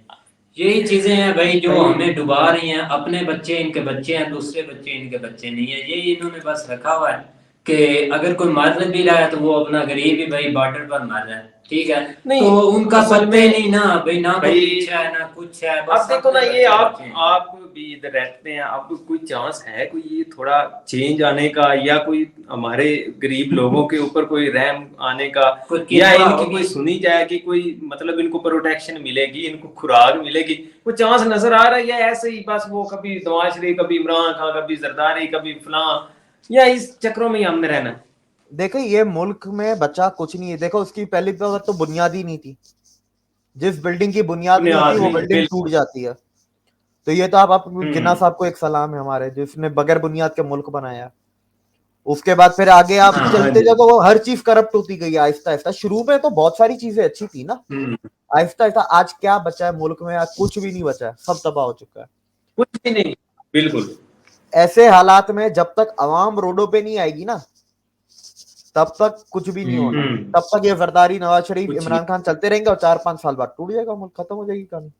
यही चीजें हैं भाई जो भाई। हमें डुबा रही हैं। अपने बच्चे इनके बच्चे हैं, दूसरे बच्चे इनके बच्चे नहीं है। यही इन्होंने बस रखा हुआ है कि अगर कोई मर भी रहा है तो वो अपना गरीब ही भाई बॉर्डर पर मर रहा है, ठीक है। नहीं तो उनका असल पत्ते में नहीं ना भाई, ना कोई भाई। इच्छा है ना कुछ है, अब बस देखो ना, अपने ये बच्चे बच्चे हैं। आप भी इधर रहते हैं, अब कोई चांस है कोई ये थोड़ा चेंज आने का, या कोई हमारे गरीब लोगों के ऊपर कोई रहम आने का, कोई या कृपा इनकी होगी। कोई सुनी जाए कि कोई मतलब इनको प्रोटेक्शन मिलेगी, इनको खुराक मिलेगी, कोई चांस नजर आ रहा है? या ऐसे ही बस वो कभी नवाज शरीफ, कभी इमरान खान, कभी जरदारी, कभी फलां, या इस चक्रों में ही हमने रहना है? देखो ये मुल्क में बचा कुछ नहीं है। देखो उसकी पहली बात तो बुनियाद ही नहीं थी। जिस बिल्डिंग की बुनियाद नहीं होती वो बिल्डिंग टूट जाती है। तो ये तो आप जिन्ना साहब को एक सलाम है हमारे, जिसने बगैर बुनियाद के मुल्क बनाया। उसके बाद फिर आगे आप चलते जाओ तो वो हर चीज करप्ट होती गई आहिस्ता आहिस्ता। शुरू में तो बहुत सारी चीजें अच्छी थी ना, आहिस्ता आहिस्ता आज क्या बचा है मुल्क में? आज कुछ भी नहीं बचा है, सब तबाह हो चुका है, कुछ भी नहीं। बिल्कुल ऐसे हालात में जब तक अवाम रोडों पे नहीं आएगी ना, तब तक कुछ भी नहीं होना। तब तक ये जरदारी, नवाज शरीफ, इमरान खान चलते रहेंगे और 4-5 साल बाद टूट जाएगा मुल्क, खत्म हो जाएगी कहानी।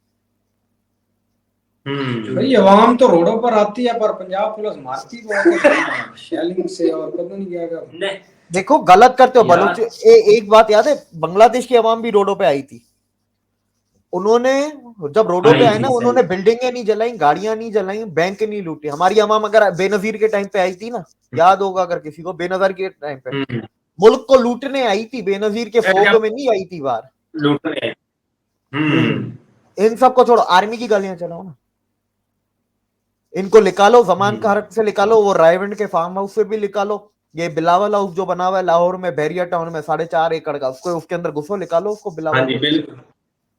भाई अवाम तो रोडों पर आती है पर पंजाब पुलिस मारती बहुत है शेलिंग से और पता नहीं क्या कर। देखो गलत करते हो बलूच। एक बात याद है, बांग्लादेश की अवाम भी रोडों पे आई थी। उन्होंने जब रोडों पे आए ना, उन्होंने बिल्डिंगें नहीं जलाई, गाड़ियां नहीं जलाई, बैंक नहीं लूटी। हमारी अवाम अगर बेनजीर के टाइम पे आई थी ना, याद होगा अगर किसी को, बेनजीर के टाइम पे मुल्क को लूटने आई थी, बेनजीर के फौज में नहीं आई थी बाहर लूटने। इन सबको छोड़ो, आर्मी की गालियां चलाओ ना, इनको निकालो जमान का हरक से, निकालो वो रायवंड के फार्म हाउस से भी निकालो। ये बिलावल हाउस जो बना हुआ है लाहौर में बैरिया टाउन में 4.5 एकड़ का, उसको उसके अंदर घुसो, निकालो उसको बिलावल। बिल्कुल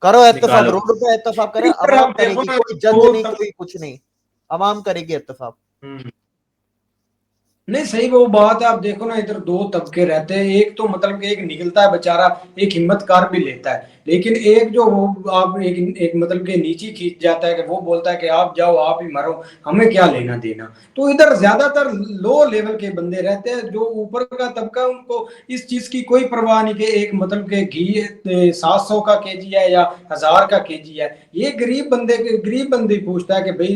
करो एहतसाब, रोड पे एहतसाब करे, अवाम करेगी, कोई जज नहीं, कोई कुछ नहीं, अवाम करेगी एहतसाब। नहीं सही वो बात है। आप देखो ना इधर दो तबके रहते हैं, एक तो मतलब कि एक निकलता है बेचारा, एक हिम्मतकार भी लेता है, लेकिन एक जो वो आप एक मतलब के नीचे खींच जाता है कि वो बोलता है कि आप जाओ आप ही मरो, हमें क्या लेना देना। तो इधर ज्यादातर लो लेवल के बंदे रहते हैं, जो ऊपर का तबका उनको इस चीज की कोई परवाह नहीं कि एक मतलब के घी 700 का केजी है या 1000 का केजी है। ये गरीब बंदे पूछता है कि भाई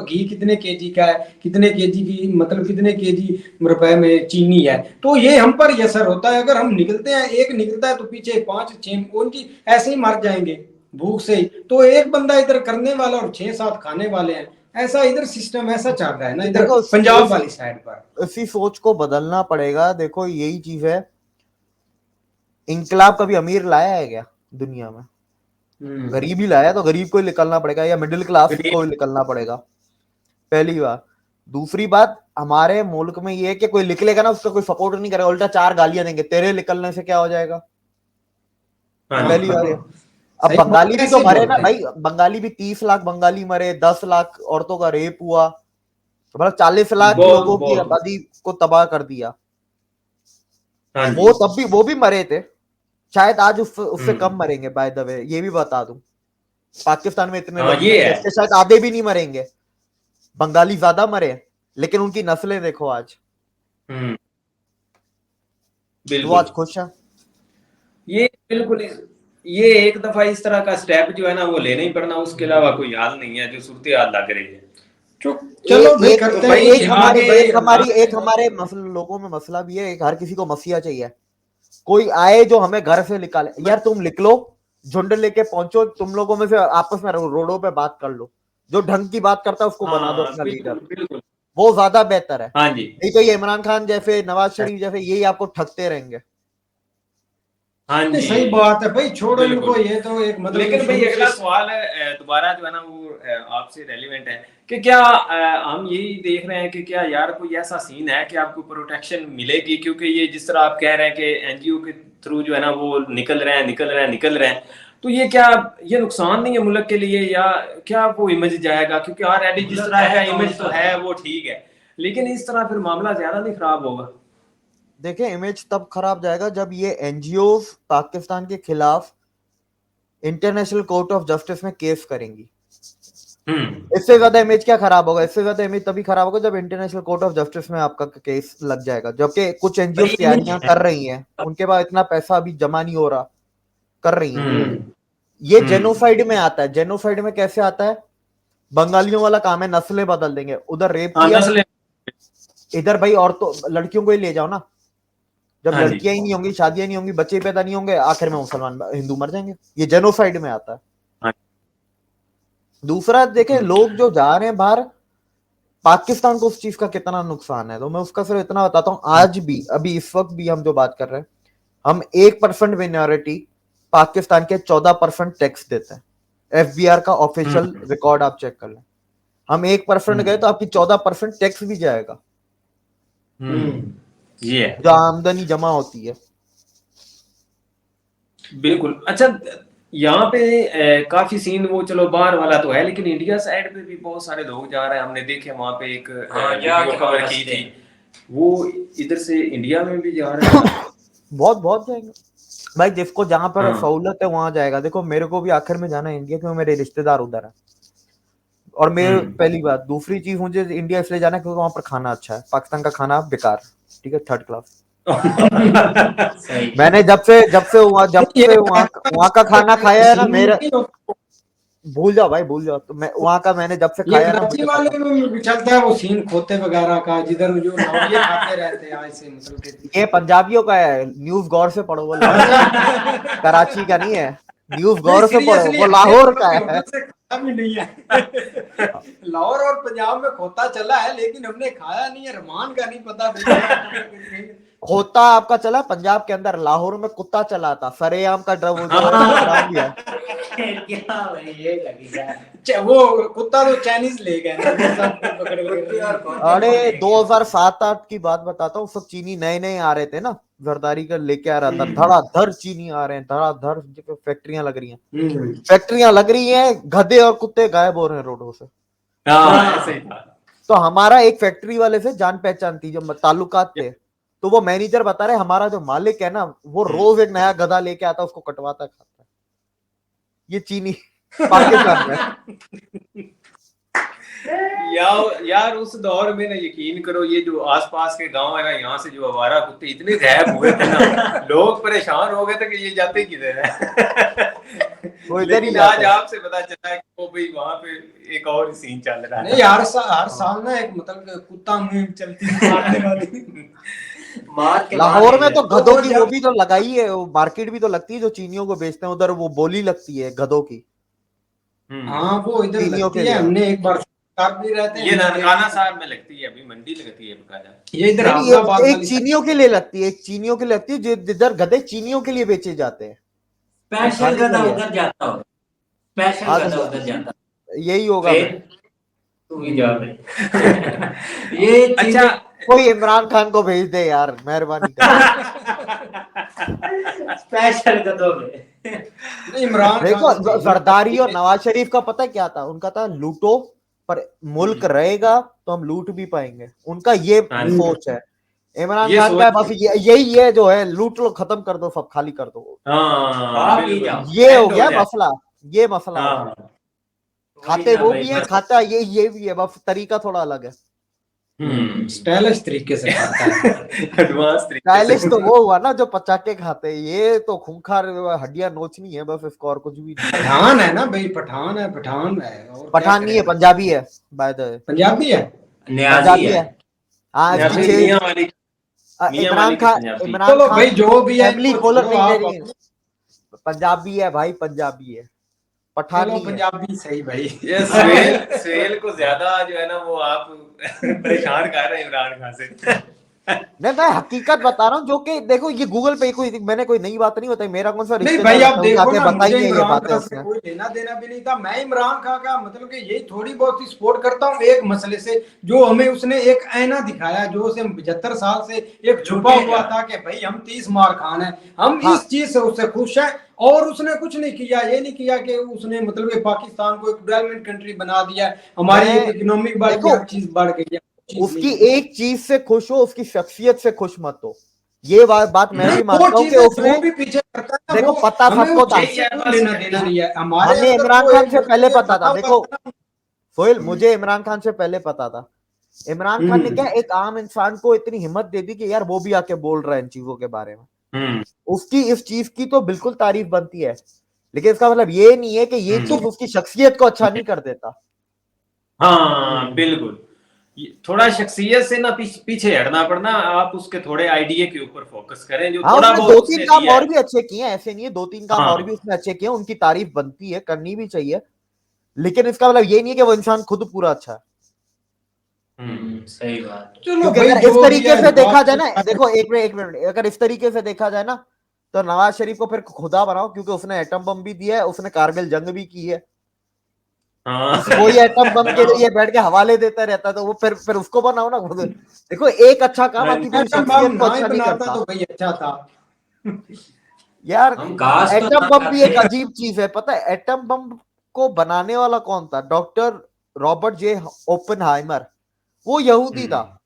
घी कितने केजी का है, कितने केजी की मतलब कितने केजी रुपए में चीनी है। तो ये हम पर ये असर होता है। अगर हम निकलते हैं, एक निकलता है तो पीछे 5-6 उनकी ऐसे ही मर जाएंगे भूख से ही। तो एक बंदा इधर करने वाला और 6-7 खाने वाले हैं, ऐसा इधर सिस्टम ऐसा चल रहा है ना इधर पंजाब वाली साइड पर। इसी सोच को बदलना पड़ेगा। देखो यही चीज है, इंकलाब कभी अमीर लाया है क्या दुनिया में? गरीब ही लाया, तो गरीब को ही निकलना पड़ेगा या मिडिल क्लास को ही निकलना पड़ेगा, पहली बात। दूसरी बात, हमारे मुल्क में ये है कि कोई निकलेगा ना उसका कोई सपोर्ट नहीं करेगा, उल्टा 4 गालियां देंगे, तेरे निकलने से क्या हो जाएगा, पहली बात है। अब बंगाली भी तो मरे ना भाई, बंगाली भी 30 लाख बंगाली मरे, 10 लाख औरतों का रेप हुआ, तो मतलब 40 लाख लोगों की आबादी को तबाह कर दिया। वो तब भी वो भी मरे थे, शायद आज उससे कम मरेंगे। बाय द वे ये भी बता दूं, पाकिस्तान में इतने लोग इसके शायद आधे भी नहीं मरेंगे। बंगाली ज्यादा मरे, लेकिन उनकी नस्लें देखो आज, वो आज खुश है। ये बिल्कुल ये एक दफा इस तरह का स्टेप जो है ना वो लेना ही पड़ना, उसके अलावा कोई हाल नहीं है जो सूरत हाल लग रही है। चलो एक हमारे लोगों में मसला भी है, एक हर किसी को मसीहा चाहिए, कोई आए जो हमें घर से निकाले। यार तुम लिख लो, झुंड लेके पहुंचो, तुम लोगों में से आपस में रोडों पे बात कर लो, जो ढंग की बात करता है उसको बना दो अपना लीडर, वो ज्यादा बेहतर है। नहीं तो ये इमरान खान जैसे, नवाज शरीफ जैसे, यही आपको ठगते रहेंगे। सही बात है भाई, छोड़ो इनको, ये तो एक मतलब। लेकिन भाई अगला सवाल है दोबारा जो है ना वो आपसे रेलिवेंट है कि क्या हम यही देख रहे हैं कि क्या यार कोई ऐसा सीन है कि आपको प्रोटेक्शन मिलेगी, क्योंकि ये जिस तरह आप कह रहे हैं कि एनजीओ के थ्रू जो है ना वो निकल रहे हैं, तो ये क्या ये नुकसान नहीं है मुल्क के लिए, या क्या वो इमेज जाएगा? क्योंकि ऑलरेडी जिस तरह का इमेज तो है वो ठीक है, लेकिन इस तरह फिर मामला ज्यादा नहीं खराब होगा। देखिए इमेज तब खराब जाएगा जब ये एनजीओ पाकिस्तान के खिलाफ इंटरनेशनल कोर्ट ऑफ जस्टिस में केस करेंगी। इससे ज्यादा इमेज क्या खराब होगा? इससे ज्यादा इमेज तभी खराब होगा जब इंटरनेशनल कोर्ट ऑफ जस्टिस में आपका केस लग जाएगा। जबकि कुछ एनजीओ तैयारियां कर रही हैं, उनके पास इतना पैसा अभी जमा नहीं हो रहा, कर रही हैं। ये जेनोसाइड में आता है। जेनोसाइड में कैसे आता है? बंगालियों वाला काम है, नस्लें बदल देंगे। उधर रेप किया, इधर भाई औरतों लड़कियों को ही ले जाओ ना। जब लड़कियां ही नहीं होंगी, शादियां नहीं होंगी, बच्चे पैदा नहीं होंगे, आखिर में मुसलमान हिंदू मर जाएंगे। ये जेनोसाइड में आता है। दूसरा देखें, लोग जो जा रहे हैं बाहर, पाकिस्तान को उस चीज का कितना नुकसान है, तो मैं उसका सिर्फ इतना बताता हूं। आज भी, अभी इस वक्त भी हम जो बात कर रहे हैं, हम 1% मिनॉरिटी पाकिस्तान के 14% टैक्स देते हैं। एफबीआर का ऑफिशियल रिकॉर्ड आप चेक कर लें। हम 1% गए तो आपकी 14% टैक्स भी जाएगा। ये है जो आमदनी जमा होती है। बिल्कुल। अच्छा, यहाँ पे काफी सीन वो चलो बाहर वाला तो है, लेकिन इंडिया साइड पे भी बहुत सारे लोग जा रहे हैं। हमने देखे वहां पे एक हाँ, वीडियो जाके कवर वापस की थे। थी, वो इधर से इंडिया में भी जा रहे हैं। बहुत बहुत जाएंगे भाई, जिसको जहां पर हाँ। सहूलत है वहां जाएगा। देखो मेरे को भी आखिर में जाना है इंडिया, क्योंकि मेरे रिश्तेदार उधर है। और मेरे पहली बात, दूसरी चीज मुझे इंडिया इसलिए जाना है क्योंकि वहां पर खाना अच्छा है। पाकिस्तान का खाना बेकार, ठीक है, थर्ड क्लास। सही। मैंने जब से नहीं, ये वहां का खाना खाया है ना, सीन मेरा नहीं होता। भूल जाओ भाई, भूल जाओ। तो मैं वहां का मैंने जब से ये खाया ना, कराची मुझे पता वाले में भी चलता है वो सीन खोते वगैरह का, जिधर जो नौरिये खाते रहते हैं आज से, मतलब कि ये पंजाबियों का है। न्यूज़ गौर से पढ़ो, वो लाहौर कराची का नहीं है। न्यूज़ नहीं गौर से पढ़ो, सीरियसली वो हमने लाहौर मतलब का कि है। उधर से खाया भी नहीं है। लाहौर और पंजाब में खोता चला है, लेकिन हमने खाया नहीं है। रहमान का नहीं पता भाई। खोता आपका चला पंजाब के अंदर, लाहौर में कुत्ता चला था सरेआम का ड्रम, जो है ना, ड्रम भी है। क्या भाई, ये लगी यार। वो कुत्ता तो चाइनीज ले गए ना, वो सब पकड़ कुत्ते और के। खोते अरे को ले गया। 2007-8 की बात बताता हूँ, सब चीनी नए नए आ रहे थे ना, जरदारी का लेके आ रहा था, धड़ाधड़ चीनी आ रहे हैं, धड़ाधड़ फैक्ट्रियां लग रही हैं, फैक्ट्रियां लग रही हैं, गधे और कुत्ते गायब हो रहे हैं रोडों से। हाँ, ऐसे ही था। तो हमारा एक फैक्ट्री वाले से जान पहचान थी, जो ताल्लुकात थे। तो वो मैनेजर बता रहे, हमारा जो मालिक है ना, वो रोज एक नया गधा लेके आता है, उसको कटवाता खाता है। ये चीनी पाकिस्तान में। यार उस दौर में ना, यकीन करो, ये जो आसपास के गांव है ना, यहाँ से जो आवारा कुत्ते इतने गायब हुए थे ना, लोग परेशान हो गए थे कि ये जाते किधर है। वो इधर ही लेकिन जाते आज हैं। आपसे पता चला है कि वो भाई वहां पे एक और सीन चल रहा है। नहीं, हर साल ना एक मतलब कि कुत्ता मुहिम चलती है मारने वाली। मार के लाहौर में मार तो देते गधों वो की जब वो भी तो लगाई है, वो मार्केट भी तो लगती है, जो चीनियों को बेचते हैं उधर, वो बोली लगती है गधों की, हाँ वो इधर चीनियों लगती के है। लिए। हमने एक बार कार भी रहते हैं, ये हमने ननकाना देखी। साहब में लगती है, अभी मंडी लगती है बकायदा। ये इधर नहीं नहीं, हाफिजाबाद ये एक वाली साइड। चीनियों के लिए लगती है, एक चीनियों के लिए लगती है, जिधर गधे चीनियों के लिए बेचे जाते हैं, स्पेशल खाने के गधा लिए। उधर जाता हो, स्पेशल हाँ तो गधा उधर जाता। यही होगा फिर फिर। तू ही जा भाई। ये अच्छा। चीजें कोई इमरान खान को भेज दे यार, मेहरबानी कर। स्पेशल गधों में। नहीं, इमरान खान देखो को भेजना जरदारी और चाहिए। नवाज शरीफ का पता है क्या था, उनका था लूटो, पर मुल्क रहेगा तो हम लूट भी पाएंगे, उनका ये हाँ, सोच है। इमरान ये खान का है सोच। बस यही है, जो है लूट लो, खत्म कर दो, सब खाली कर दो। हाँ, खा पी बिल्कुल। जाओ। ये हो एंड हो गया जाए। मसला, ये मसला हो गया। हाँ। वही खाते ना वो भाई, भी है, बस। खाता ये भी है, बस तरीका थोड़ा अलग है। स्टाइलिश तरीके से खाता है। एडवांस तरीके स्टाइलिश तो से। वो हुआ ना जो पचाके खाते हैं, ये तो खूंखार हड्डियां नोचनी है बस, इसको और कुछ भी नहीं। पठान है ना भाई, पठान है, पठान है, और क्या पठान नहीं है, करेगा। पंजाबी है बाय द वे, पंजाबी है। न्याजी पंजाबी है। है। हाँ, या इसकी फिर छह मियां वाली की पंजाबी। चलो इमरान भाई, जो भी है फैमिली इनको कॉलर छोड़ो नहीं ले आप रही है। पंजाबी है भाई, पंजाबी है, पठान चलो नहीं है। पंजाबी सही भाई। ये सुहेल को ज्यादा जो है ना, वो आप परेशान कर रहे हैं इमरान खान से। मैं हकीकत बता रहा हूँ, जो कि देखो ये गूगल पे कोई, मैंने कोई नई बात नहीं बताई, मेरा कौन सा नहीं रिश्तेदार भाई, आप लगता है, देखो जाके ना, बताई मुझे है ये इमरान बातें खान से उसने। कोई लेना देना भी नहीं था। मैं इमरान खान का मतलब कि यही थोड़ी बहुत ही सपोर्ट करता हूँ एक मसले से, जो हमें उसने एक आईना दिखाया, जो उसे 75 साल से एक छुपा हुआ था कि भाई हम 30 मार खान है, हम हाँ, इस चीज से उससे खुश हैं। और उसने कुछ नहीं किया, ये नहीं किया कि उसने मतलब कि पाकिस्तान को एक डेवलपमेंट कंट्री बना दिया, हमारी मैं इकोनॉमिक बढ़ गई, देखो हर चीज बढ़ गई है, चीज उसकी नहीं की। एक चीज से खुश हो, उसकी शख्सियत से खुश मत हो। ये बात मैं नहीं, भी वो मानता हूँ कि चीजें उसने, जो भी पीछे करता है ना, देखो वो पता हमें सबको उस था, चीज से कोई लेना देना नहीं है। हमारे हमें अंदर इमरान जो खान एक से मतलब पहले कि पता था। बना हुआ देखो था ना। सोहेल, मुझे इमरान खान से पहले पता था। इमरान खान ने क्या एक आम इंसान को इतनी हिम्मत दे दी कि यार वो भी आके बोल रहा है इन चीजों के बारे में, उसकी इस चीज की तो बिल्कुल तारीफ बनती है। लेकिन इसका मतलब ये नहीं है कि ये तो चीज उसकी शख्सियत को अच्छा नहीं कर देता। हाँ, बिल्कुल। थोड़ा शख्सियत से ना पीछे हटना पड़ना, आप उसके थोड़े आइडिया के ऊपर फोकस करें, जो हाँ, थोड़ा उसने बहुत दो तीन उसने काम दिया और है। भी अच्छे किए हैं, ऐसे नहीं है, दो तीन काम और भी हाँ। उसने अच्छे किए हैं, उनकी तारीफ बनती है, करनी भी चाहिए। लेकिन इसका मतलब ये नहीं है कि वो इंसान खुद पूरा अच्छा है। सही बात। चलो क्योंकि भाई, अगर इस जो भी तरीके है से देखा नवाज जाए ना, शरीफ देखो एक मिनट, अगर इस तरीके से देखा जाए ना, तो नवाज शरीफ को फिर खुदा बनाओ, क्योंकि उसने एटम बम भी दिया है, उसने कारगिल जंग भी की है। हाँ वही एटम बम के लिए बैठ के हवाले देता रहता है, तो वो फिर उसको बनाओ ना खुद। देखो एक अच्छा काम आपकी पूरी एटम बम शख्सियत को ना ही अच्छा नहीं बनाता करता तो भाई अच्छा था। यार। हम काश तो एटम ना बम भी एक करते। अजीब चीज है, पता है एटम बम को बनाने वाला कौन था? डॉक्टर रॉबर्ट जे ओपेनहाइमर, वो यहूदी था।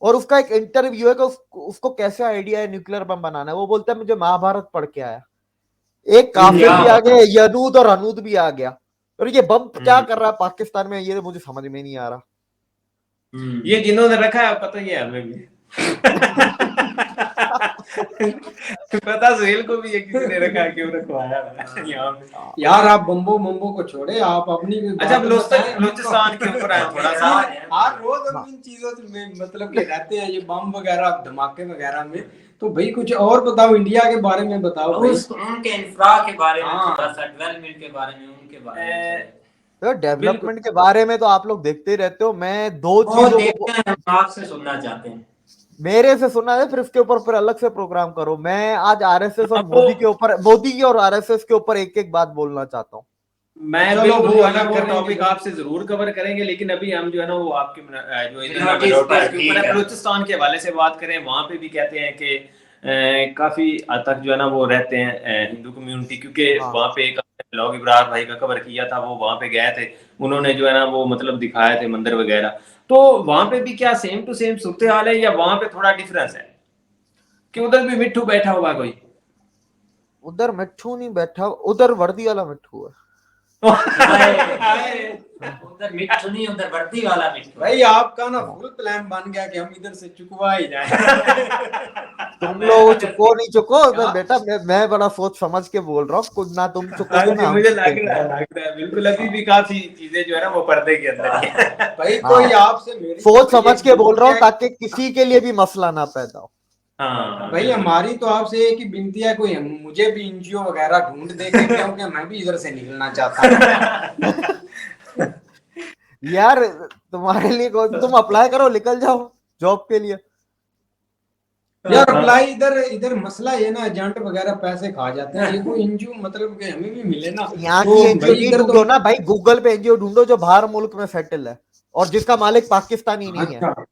और उसका एक इंटरव्यू है कि उसको कैसे आइडिया है न्यूक्लियर बम बनाना है। वो बोलता है मुझे महाभारत पढ़ के आया, एक काफिर भी आ गया, यदूद और अनूद भी आ गया, और ये बम क्या कर रहा है पाकिस्तान में, ये मुझे समझ में नहीं आ रहा। ये जिन्होंने रखा है पता ही है हमें भी। पता सुहेल को भी ये किसी ने रखा है, क्यों रखवाया है यहाँ पे। यार आप बम्बो मम्बो को छोड़े, आप अपनी भी अच्छा बात बताएं। बलूचिस्तान के ऊपर आए थोड़ा सा। हर रोज हम इन चीजों में मतलब कि रहते हैं, ये बम वगैरह धमाके वगैरह में। तो भाई कुछ और बताओ, इंडिया के बारे में बताओ भाई। उनके इंफ्रा के बारे में, हाँ। थोड़ा सा डेवलपमेंट के बारे में, उनके बारे में तो डेवलपमेंट के बारे में तो आप लोग देखते ही रहते हो। मैं दो वो चीजों को देखते हैं, हम आपसे सुनना चाहते हैं। मेरे से सुना है, फिर इसके ऊपर फिर अलग से प्रोग्राम करो। मैं आज आरएसएस और अब मोदी के ऊपर, मोदी की और आरएसएस के ऊपर एक एक बात बोलना चाहता हूँ। मैं चलो बिल्कुल वो जो है ना अलग वो करेंगे। टॉपिक आपसे जरूर कवर करेंगे, लेकिन अभी हम जो है ना वो आपके जो इधर Minorities minorities पर, के ठीक ऊपर है, है। बलूचिस्तान के हवाले से बात करें। वहां पे भी कहते हैं कि काफी हद तक जो है ना वो रहते हैं हिंदू कम्युनिटी, क्योंकि हाँ। वहां पे एक ब्लॉग इब्रार भाई का कवर किया था, वो वहां पे गए थे, उन्होंने जो है ना वो मतलब दिखाए थे मंदिर वगैरह। तो वहां पे भी क्या सेम टू सेम सूरत हाल है, या वहां पे थोड़ा डिफरेंस है कि उधर भी मिट्ठू बैठा हुआ कोई? उधर मिट्ठू नहीं बैठा, उधर वर्दी वाला मिट्ठू है। उधर मिट्टू नहीं, उधर वर्दी वाला मिट्टू। भाई आपका ना फुल प्लान बन गया कि हम इधर से चुकवा ही जाए। तुम लोग चुको नहीं चुको, बेटा मैं बड़ा सोच समझ के बोल रहा हूँ, कुछ ना तुम चुकोगे ना हम मुझे लग चुकेंगे। रहा है बिल्कुल, अभी भी काफी चीजें जो है ना वो पर्दे के अंदर ही है। भाई हाँ। कोई आपसे मेरी सोच भाई समझ एक के बोल रहा हूँ विनती है। ताकि किसी के लिए भी मसला ना पैदा हो। हाँ भाई हमारी तो आपसे एक ही विनती है, कोई मुझे भी एनजीओ वगैरह ढूंढ दे के, क्योंकि मैं भी इधर से निकलना चाहता हूँ। यार तुम्हारे लिए तुम अप्लाई करो, निकल जाओ जॉब के लिए। यार अप्लाई इधर इधर मसला ये ना, एजेंट वगैरह पैसे खा जाते हैं। ये कोई एनजीओ मतलब कि हमें भी मिले ना। यहाँ तो की एनजीओ भाई नहीं इधर ढूंढो ना भाई, गूगल पे एनजीओ ढूंढो जो बाहर मुल्क में सेटल है और जिसका मालिक पाकिस्तानी नहीं है, अच्छा।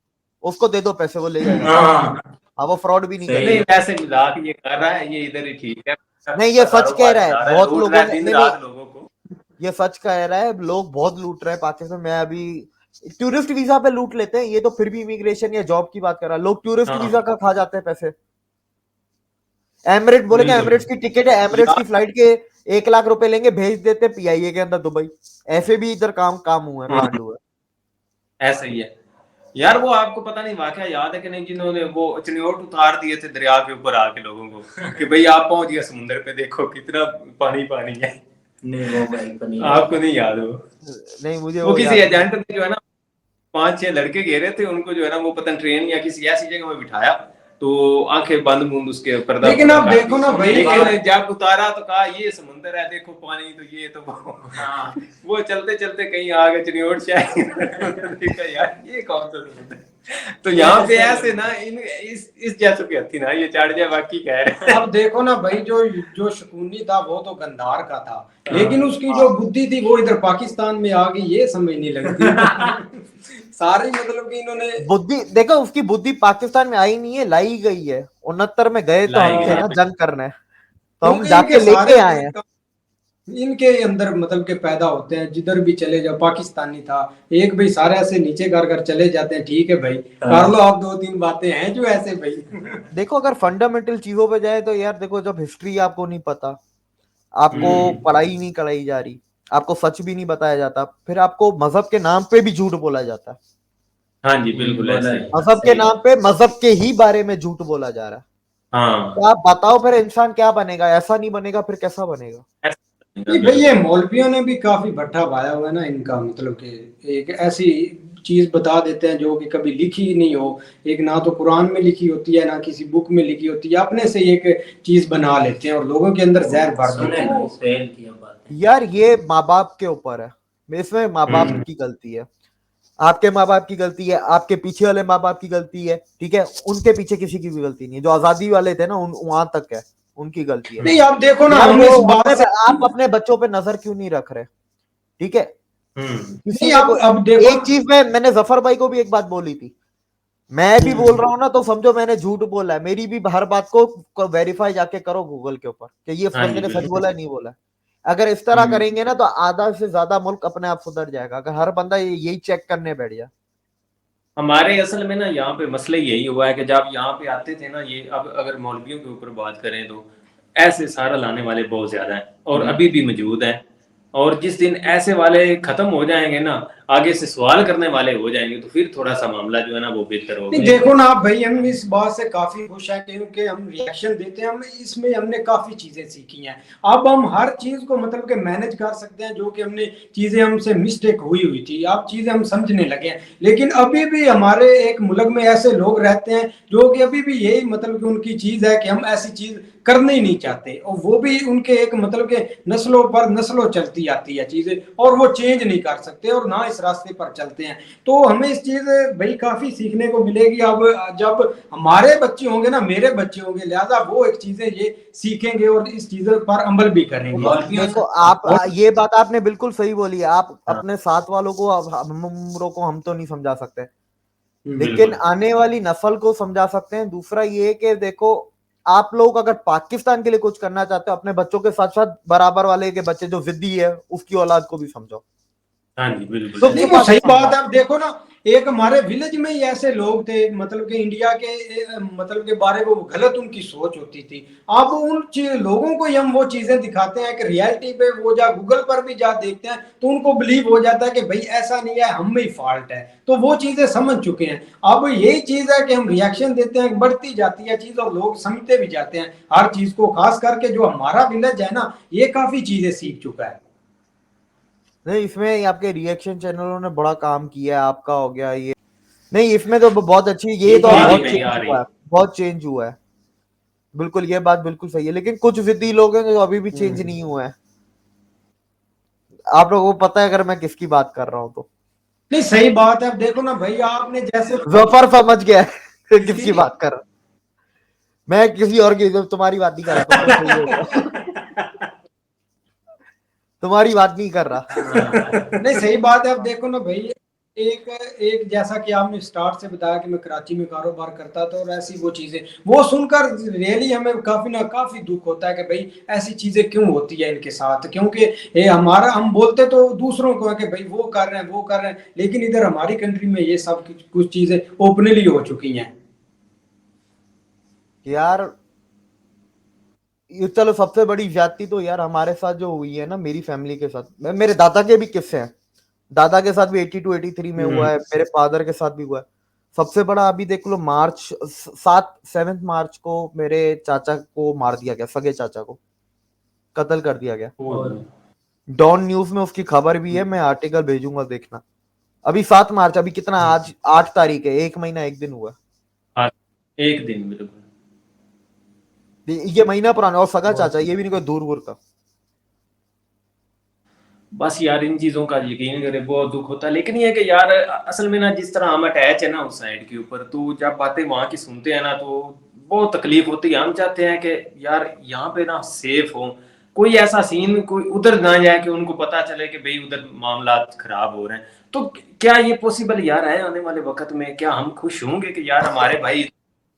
उसको दे दो पैसे, वो ले जाएगा। हाँ हाँ, वो फ्रॉड भी नहीं सही नहीं, करेगा। वैसे मजाक ये कर रहा है, ये इधर ही ठीक है। नहीं ये सच कह रहा है, कारोबार बहुत लूट लोगों रहा है ने, दिन नहीं नहीं, रात लोगों को। ये सच कह रहा है, लोग बहुत लूट रहे हैं पाकिस्तान में। अभी टूरिस्ट वीजा पे लूट लेते हैं, ये तो फिर भी इमिग्रेशन या जॉब की बात कर रहा है। लोग टूरिस्ट हाँ वीजा का खा जाते हैं पैसे। एमिरेट बोले कि बिल्कुल एमिरेट्स की टिकट है, एमिरेट्स की यार, फ्लाइट के 1 लाख रुपए लेंगे, भेज देते पीआईए के अंदर दुबई। ऐसे भी इधर काम हुआ है, हाँ कांड हुआ ऐसा ही है यार। वो आपको पता नहीं वाकया याद है कि नहीं, जिन्होंने वो चिनियोट उतार दिए थे दरिया के ऊपर आके लोगों को कि भाई आप पहुंच गए समुद्र पे, देखो कितना पानी पानी है। नहीं, वो भाई को नहीं। आपको नहीं याद हो? है। नहीं मुझे वो वो किसी याद एजेंट ने जो है ना 5-6 लड़के घेरे थे उनको, जो है ना वो पता ट्रेन या किसी ऐसी जगह में बिठाया, तो आंखें बंद बूंद उसके पर्दा लेकिन आप कर देखो दी। ना भाई, लेकिन जब उतारा तो कहा ये समुंदर है, देखो पानी, तो ये तो हाँ वो चलते चलते कहीं आ गए चिनियोट शायद। देखा यार ये कौन सा समुंदर है? तो यहाँ पे ऐसे ना इस जैसों की हथी ना ये चढ़ जाए, बाकी कह रहे हैं। अब देखो ना भाई, जो जो शकुनी था वो तो गंधार का था, लेकिन उसकी जो बुद्धि थी वो इधर पाकिस्तान में आ गई, ये समझ नहीं लगती। सारी मतलब कि इन्होंने बुद्धि देखो, उसकी बुद्धि पाकिस्तान में आई नहीं है, लाई गई है। 69 में गए तो लाई हम गई थे है। ना जंग करने, तो हम क्योंकि जाके इनके लेके सारे आए हैं। इनके अंदर मतलब के पैदा होते हैं, जिधर भी चले जाओ। पाकिस्तानी था एक भाई, सारे ऐसे नीचे कर चले जाते हैं। ठीक है भाई, कर लो आप 2-3 बातें हैं जो ऐसे भाई। देखो अगर फंडामेंटल चीजों पे जाए तो यार देखो, जब हिस्ट्री आपको नहीं पता, आपको पढ़ाई नहीं कराई जा रही, आपको सच भी नहीं बताया जाता, फिर आपको मजहब के नाम पे भी झूठ बोला जाता है। हाँ जी बिल्कुल ऐसे ही। मजहब के नाम पे मजहब के ही बारे में झूठ बोला जा रहा है। तो हाँ आप बताओ फिर इंसान क्या बनेगा? ऐसा नहीं बनेगा फिर कैसा बनेगा? नहीं भाई, ये मौलवियों ने भी काफी भट्ठा पाया हुआ है ना इनका, मतलब कि एक ऐसी चीज बता देते हैं जो कि कभी लिखी ही नहीं हो। एक ना तो कुरान में लिखी होती है, ना किसी बुक में लिखी होती है, अपने से एक चीज बना लेते हैं और लोगों के अंदर जहर भर देते हैं। फेल किया बात है। यार ये माँ बाप के ऊपर है, इसमें माँ बाप की गलती है, आपके माँ बाप की गलती है, आपके पीछे वाले माँ बाप की गलती है, ठीक है? उनके पीछे किसी की भी गलती नहीं है। जो आजादी वाले थे ना वहां तक है, उनकी गलती है। नहीं आप देखो ना, यार हम वो इस बात से आप अपने बच्चों पे नजर क्यों नहीं रख रहे? ठीक है, किसी नहीं ने अब देखो एक चीज मैंने जफर भाई को भी एक बात बोली थी, मैं भी बोल रहा हूँ ना तो समझो मैंने झूठ बोला है, मेरी भी हर बात को वेरीफाई जाके करो गूगल के ऊपर कि ये हाँ बंदे जी ने सच बिल्कुल। बोला है नहीं बोला है। अगर इस तरह करेंगे ना तो आधा से ज्यादा मुल्क अपने आप सुधर जाएगा, अगर हर बंदा यही चेक करने बैठ जाए। हमारे असल में ना यहाँ पे मसला यही हुआ है कि जब यहाँ पे आते थे ना ये, अब अगर मौलवियों के ऊपर बात करें तो ऐसे सारा लाने वाले बहुत ज्यादा हैं और अभी भी मौजूद हैं। और जिस दिन ऐसे वाले खत्म हो जाएंगे ना, आगे से सवाल करने वाले हो जाएंगे, तो फिर थोड़ा सा मामला जो है ना वो बेहतर नहीं होगा। देखो ना आप भाई, हम इस बात से काफी खुश हैं क्योंकि हम रिएक्शन देते हैं, हम इसमें हमने काफी चीजें सीखी हैं। अब हम हर चीज को मतलब कि मैनेज कर सकते हैं, जो कि हमने चीजें हमसे मिस्टेक हुई हुई थी, अब चीजें हम समझने लगे हैं। लेकिन अभी भी हमारे एक मुल्क में ऐसे लोग रहते हैं जो कि अभी भी यही मतलब कि उनकी चीज है कि हम ऐसी चीज करना ही नहीं चाहते, और वो भी उनके एक मतलब के नस्लों पर नस्लों चलती आती है चीजें, और वो चेंज नहीं कर सकते और ना इस रास्ते पर चलते हैं। तो हमें इस चीज भाई काफी सीखने को मिलेगी। अब जब हमारे बच्चे होंगे ना, मेरे बच्चे होंगे, लिहाजा वो एक चीजें ये सीखेंगे और इस चीजों पर अमल भी करेंगे। मौलवियों देखो से आप और ये बात आपने बिल्कुल सही बोली है, आप हाँ अपने साथ वालों को हम उम्रों को हम तो नहीं समझा सकते, लेकिन बिल्कुल। आने वाली नस्ल को समझा सकते हैं। दूसरा ये कि देखो, आप लोग अगर पाकिस्तान के लिए कुछ करना चाहते हो, अपने बच्चों के साथ साथ बराबर वाले के बच्चे जो जिद्दी है उसकी औलाद को भी समझो, हाँ जी बिल्कुल नहीं सबके ऐसे। वो पास सही बात समझाओ। है। अब देखो ना, एक हमारे विलेज में ही ऐसे लोग थे मतलब कि इंडिया के मतलब के बारे में वो गलत उनकी सोच होती थी। अब उन लोगों को ही हम वो चीजें दिखाते हैं कि रियलिटी पे वो जा गूगल पर भी जा देखते हैं तो उनको बिलीव हो जाता है कि भाई ऐसा नहीं है, हम में ही फॉल्ट है, तो वो चीजें समझ चुके हैं। अब यही चीज है कि हम रिएक्शन देते हैं, बढ़ती जाती है चीज और लोग समझते भी जाते हैं हर चीज को। खास करके जो हमारा विलेज है ना, ये काफी चीजें सीख चुका है। नहीं, इसमें आपके रिएक्शन चैनलों ने बड़ा काम किया है, आपका हो गया ये, नहीं इसमें तो बहुत अच्छी, ये तो आ रही बहुत भाई, चेंज आ रही। हुआ है, बहुत चेंज हुआ है। बिल्कुल ये बात बिल्कुल सही है, लेकिन कुछ जिद्दी लोग हैं जो अभी भी चेंज नहीं हुए हैं। आप लोगों को पता है अगर मैं किसकी बात कर रहा हूँ तो। नहीं सही बात है। अब देखो ना भाई, आपने जैसे जफर समझ गया है किसकी बात कर रहा हूं। मैं किसी और की, तुम्हारी बात नहीं कर रहा, तुम तो सही हो तुम्हारी बात नहीं कर रहा। नहीं सही बात है। अब देखो ना भाई, एक एक जैसा कि आपने स्टार्ट से बताया कि मैं कराची में कारोबार करता था, और ऐसी वो चीजें वो सुनकर रियली हमें काफी दुख होता है कि भाई ऐसी चीजें क्यों होती है इनके साथ। क्योंकि ये हमारा, हम बोलते तो दूसरों को है कि भाई वो कर रहे हैं वो कर रहे हैं, लेकिन इधर हमारी कंट्री में ये सब कुछ चीजें ओपनली हो चुकी हैं। यार ये चलो, सबसे बड़ी ज्यादती तो यार हमारे साथ जो हुई है ना, मेरी फैमिली के साथ, मेरे दादा के भी किस्से हैं, दादा के साथ भी 82 83 में हुआ है, मेरे फादर के साथ भी हुआ है। सबसे बड़ा अभी देख लो, मार्च 7 मार्च को मेरे चाचा को मार दिया गया, सगे चाचा को कत्ल कर दिया गया। और डॉन न्यूज में उसकी खबर भी है, मैं आर्टिकल भेजूंगा देखना। अभी 7 मार्च, अभी कितना, आज 8 तारीख है, 1 महीना 1 दिन हुआ। हाँ, एक दिन बिल्कुल। ये महीना पुराना, और सगा चाचा, ये भी नहीं कोई दूर दूर का। बस यार इन चीजों का यकीन करे बहुत दुख होता है, लेकिन ये है कि यार असल में ना जिस तरह हम अटैच है ना उस साइड के ऊपर, तो जब बातें वहां की सुनते हैं ना तो बहुत तकलीफ होती है। हम चाहते हैं कि यार यहाँ पे ना सेफ हो, कोई ऐसा सीन कोई उधर ना जाए कि उनको पता चले कि भाई उधर मामला खराब हो रहे हैं। तो क्या ये पॉसिबल यार है आने वाले वक्त में? क्या हम खुश होंगे कि यार हमारे भाई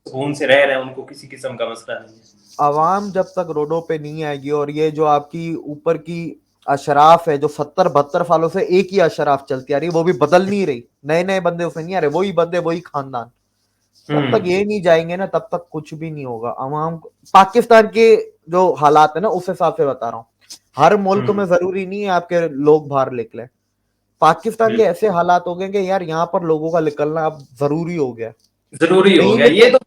सुकून से रह रहे हैं, उनको किसी किस्म का मसला नहीं है? आवाम जब तक रोडों पे नहीं आएगी, और ये जो आपकी ऊपर की अशराफ है जो 70 72 सालों से एक ही अशराफ चलती आ रही है, वो भी बदल नहीं रही, नए नए बंदे उसमें नहीं आ रहे, वही बंदे वही खानदान, जब तक ये नहीं जाएंगे ना तब तक कुछ भी नहीं होगा। आवाम पाकिस्तान के जो हालात है ना, उस हिसाब से बता रहा हूँ, हर मुल्क में जरूरी नहीं है आपके लोग बाहर निकले। पाकिस्तान के ऐसे हालात हो गए कि यार यहाँ पर लोगों का निकलना अब जरूरी हो गया। जरूरी हो नहीं गया ये निकले, तो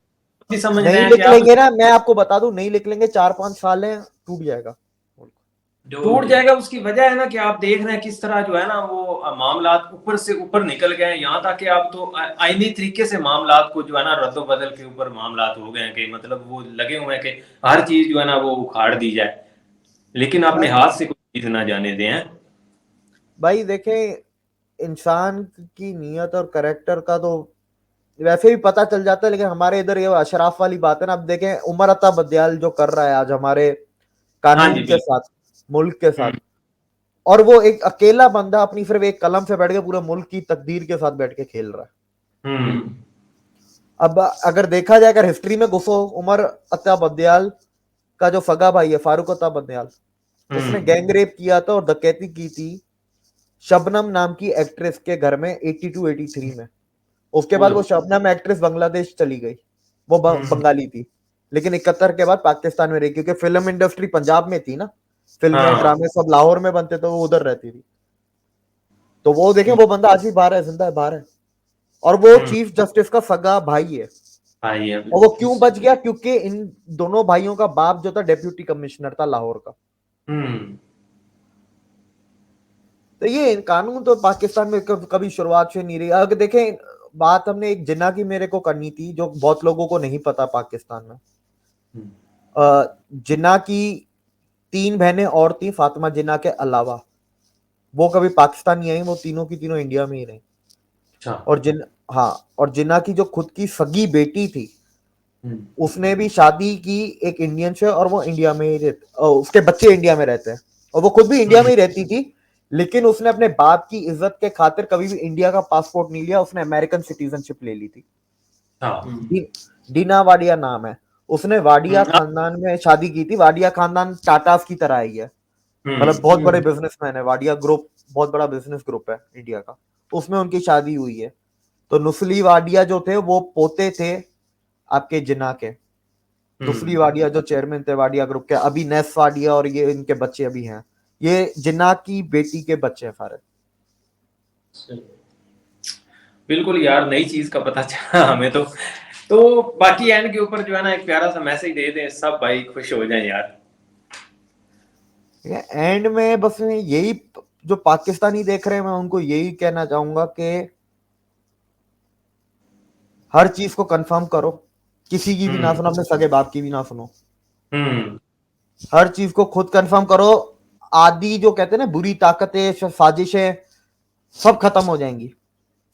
भी समझ रहे नहीं हैं कि आप। निकलेंगे ना, मैं आपको बता दूं, नहीं निकलेंगे, 4 5 साल है, टूट जाएगा। टूट जाएगा। उसकी वजह है ना कि आप देख रहे हैं किस तरह जो है ना वो मामला ऊपर से ऊपर निकल गए हैं, यहाँ तक कि आप तो आईनी तरीके से मामला को जो है ना रद्दोबदल के ऊपर मामला हो गए हैं कि मतलब वो लगे हुए हैं कि हर चीज जो है ना वो उखाड़ दी जाए, लेकिन अपने भाई हाथ से कोई चीज ना जाने दें। भाई देखें, इंसान की नीयत और करेक्टर का तो वैसे भी पता चल जाता है, लेकिन हमारे इधर ये अशराफ वाली बात है ना। अब देखें उमर अता बदयाल जो कर रहा है आज हमारे हाँ जी कानून के बिल्कुल। साथ, मुल्क के साथ, और वो एक अकेला बंदा अपनी सिर्फ एक कलम से बैठ के पूरे मुल्क की तकदीर के साथ बैठ के खेल रहा है। अब अगर देखा जाए, अगर हिस्ट्री में घुसो, उमर अता बंदयाल का जो सगा भाई है फारूक अता बंदयाल, उसने गैंग रेप किया था और डकैती की थी शबनम नाम की एक्ट्रेस के घर में 82-83 में। उसके बाद वो शबनम एक्ट्रेस बांग्लादेश चली गई, वो बंगाली थी, लेकिन 71 के बाद पाकिस्तान में रही, क्योंकि फिल्म इंडस्ट्री पंजाब में थी ना, फिल्में ड्रामे सब लाहौर में बनते थे, वो उधर रहती थी। तो वो देखें, वो बंदा आज भी बाहर है, जिंदा है, बाहर है, और वो चीफ जस्टिस का सगा भाई है। और वो क्यों बच गया? क्योंकि इन दोनों भाइयों का बाप जो था डेप्यूटी कमिश्नर था लाहौर का। तो ये कानून तो पाकिस्तान में कभी शुरुआत से नहीं रही। अगर देखें, बात हमने एक जिन्ना की मेरे को करनी थी, जो बहुत लोगों को नहीं पता पाकिस्तान में। जिन्ना की 3 बहनें और थी फातिमा जिन्ना के अलावा, वो कभी पाकिस्तान नहीं आई, वो तीनों की तीनों इंडिया में ही रही। और जिन्ना की जो खुद की सगी बेटी थी, उसने भी शादी की एक इंडियन से, और वो इंडिया में ही रहते, उसके बच्चे इंडिया में रहते हैं, और वो खुद भी इंडिया में ही रहती थी, लेकिन उसने अपने बाप की इज्जत के खातिर कभी भी इंडिया का पासपोर्ट नहीं लिया, उसने अमेरिकन सिटीजनशिप ले ली थी। डीना वाडिया नाम है। उसने वाडिया खानदान में शादी की थी। वाडिया खानदान टाटास की तरह ही है, मतलब बहुत बड़े बिजनेसमैन है। वाडिया ग्रुप बहुत बड़ा बिजनेस ग्रुप है इंडिया का, उसमें उनकी शादी हुई है। तो नुस्ली वाडिया जो थे वो पोते थे आपके जिन्ना के। नुस्ली वाडिया जो चेयरमैन थे वाडिया ग्रुप के, अभी नेस वाडिया और ये इनके बच्चे अभी हैं, ये जिन्ना की बेटी के बच्चे हैं सारे। बिल्कुल यार, नई चीज का पता चला हमें तो बाकी एंड के ऊपर जो है ना एक प्यारा सा मैसेज दे दें, सब भाई खुश हो जाएं यार। एंड में बस यही, जो पाकिस्तानी देख रहे हैं, मैं उनको यही कहना चाहूंगा कि हर चीज को कंफर्म करो, किसी की भी ना सुनो, अपने सगे बाप की भी ना सुनो, हर चीज को खुद कंफर्म करो। आदि जो कहते हैं ना, बुरी ताकतें, साजिशें सब खत्म हो जाएंगी।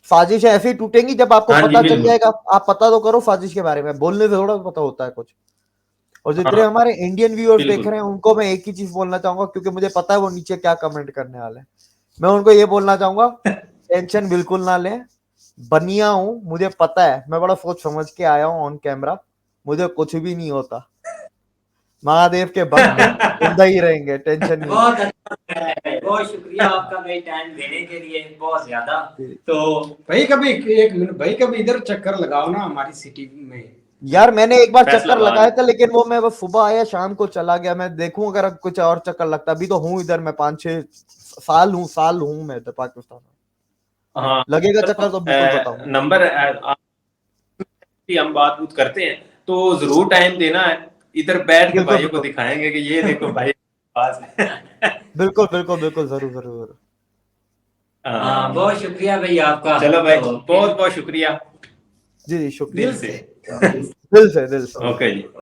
साजिशें ऐसे ही टूटेंगी जब आपको पता चल जाएगा। आप पता तो करो साजिश के बारे में, बोलने से थोड़ा पता होता है कुछ। और जितने हमारे इंडियन व्यूअर्स देख रहे हैं, उनको मैं एक ही चीज बोलना चाहूंगा, क्योंकि मुझे पता है वो नीचे क्या कमेंट करने वाले हैं। मैं उनको ये बोलना चाहूंगा, टेंशन बिल्कुल ना लें, बनिया हूं, मुझे पता है, मैं बड़ा सोच समझ के आया हूं ऑन कैमरा, मुझे कुछ भी नहीं होता। महादेव के भक्त जिंदा ही रहेंगे, टेंशन नहीं। बहुत अच्छा है, बहुत शुक्रिया आपका भाई टाइम देने के लिए, बहुत ज्यादा। तो भाई कभी एक मिनट भाई, कभी इधर चक्कर लगाओ ना हमारी सिटी में। यार मैंने एक बार चक्कर लगाया था, लेकिन वो मैं बस सुबह आया शाम को चला गया। मैं देखूं अगर कुछ और चक्कर लगता। अभी तो हूँ इधर, मैं 5-6 साल हूँ मैं इधर पाकिस्तान में। हाँ, लगेगा चक्कर तो बिल्कुल बताऊंगा। नंबर हम बात करते हैं तो जरूर टाइम देना है, इधर बैठ के भाइयों को दिखाएंगे कि ये देखो भाई पास है। बिल्कुल बिल्कुल बिल्कुल, जरूर जरूर। हाँ, बहुत शुक्रिया भाई आपका। चलो भाई, बहुत बहुत शुक्रिया जी, शुक्रिया दिल से। दिल से। ओके जी।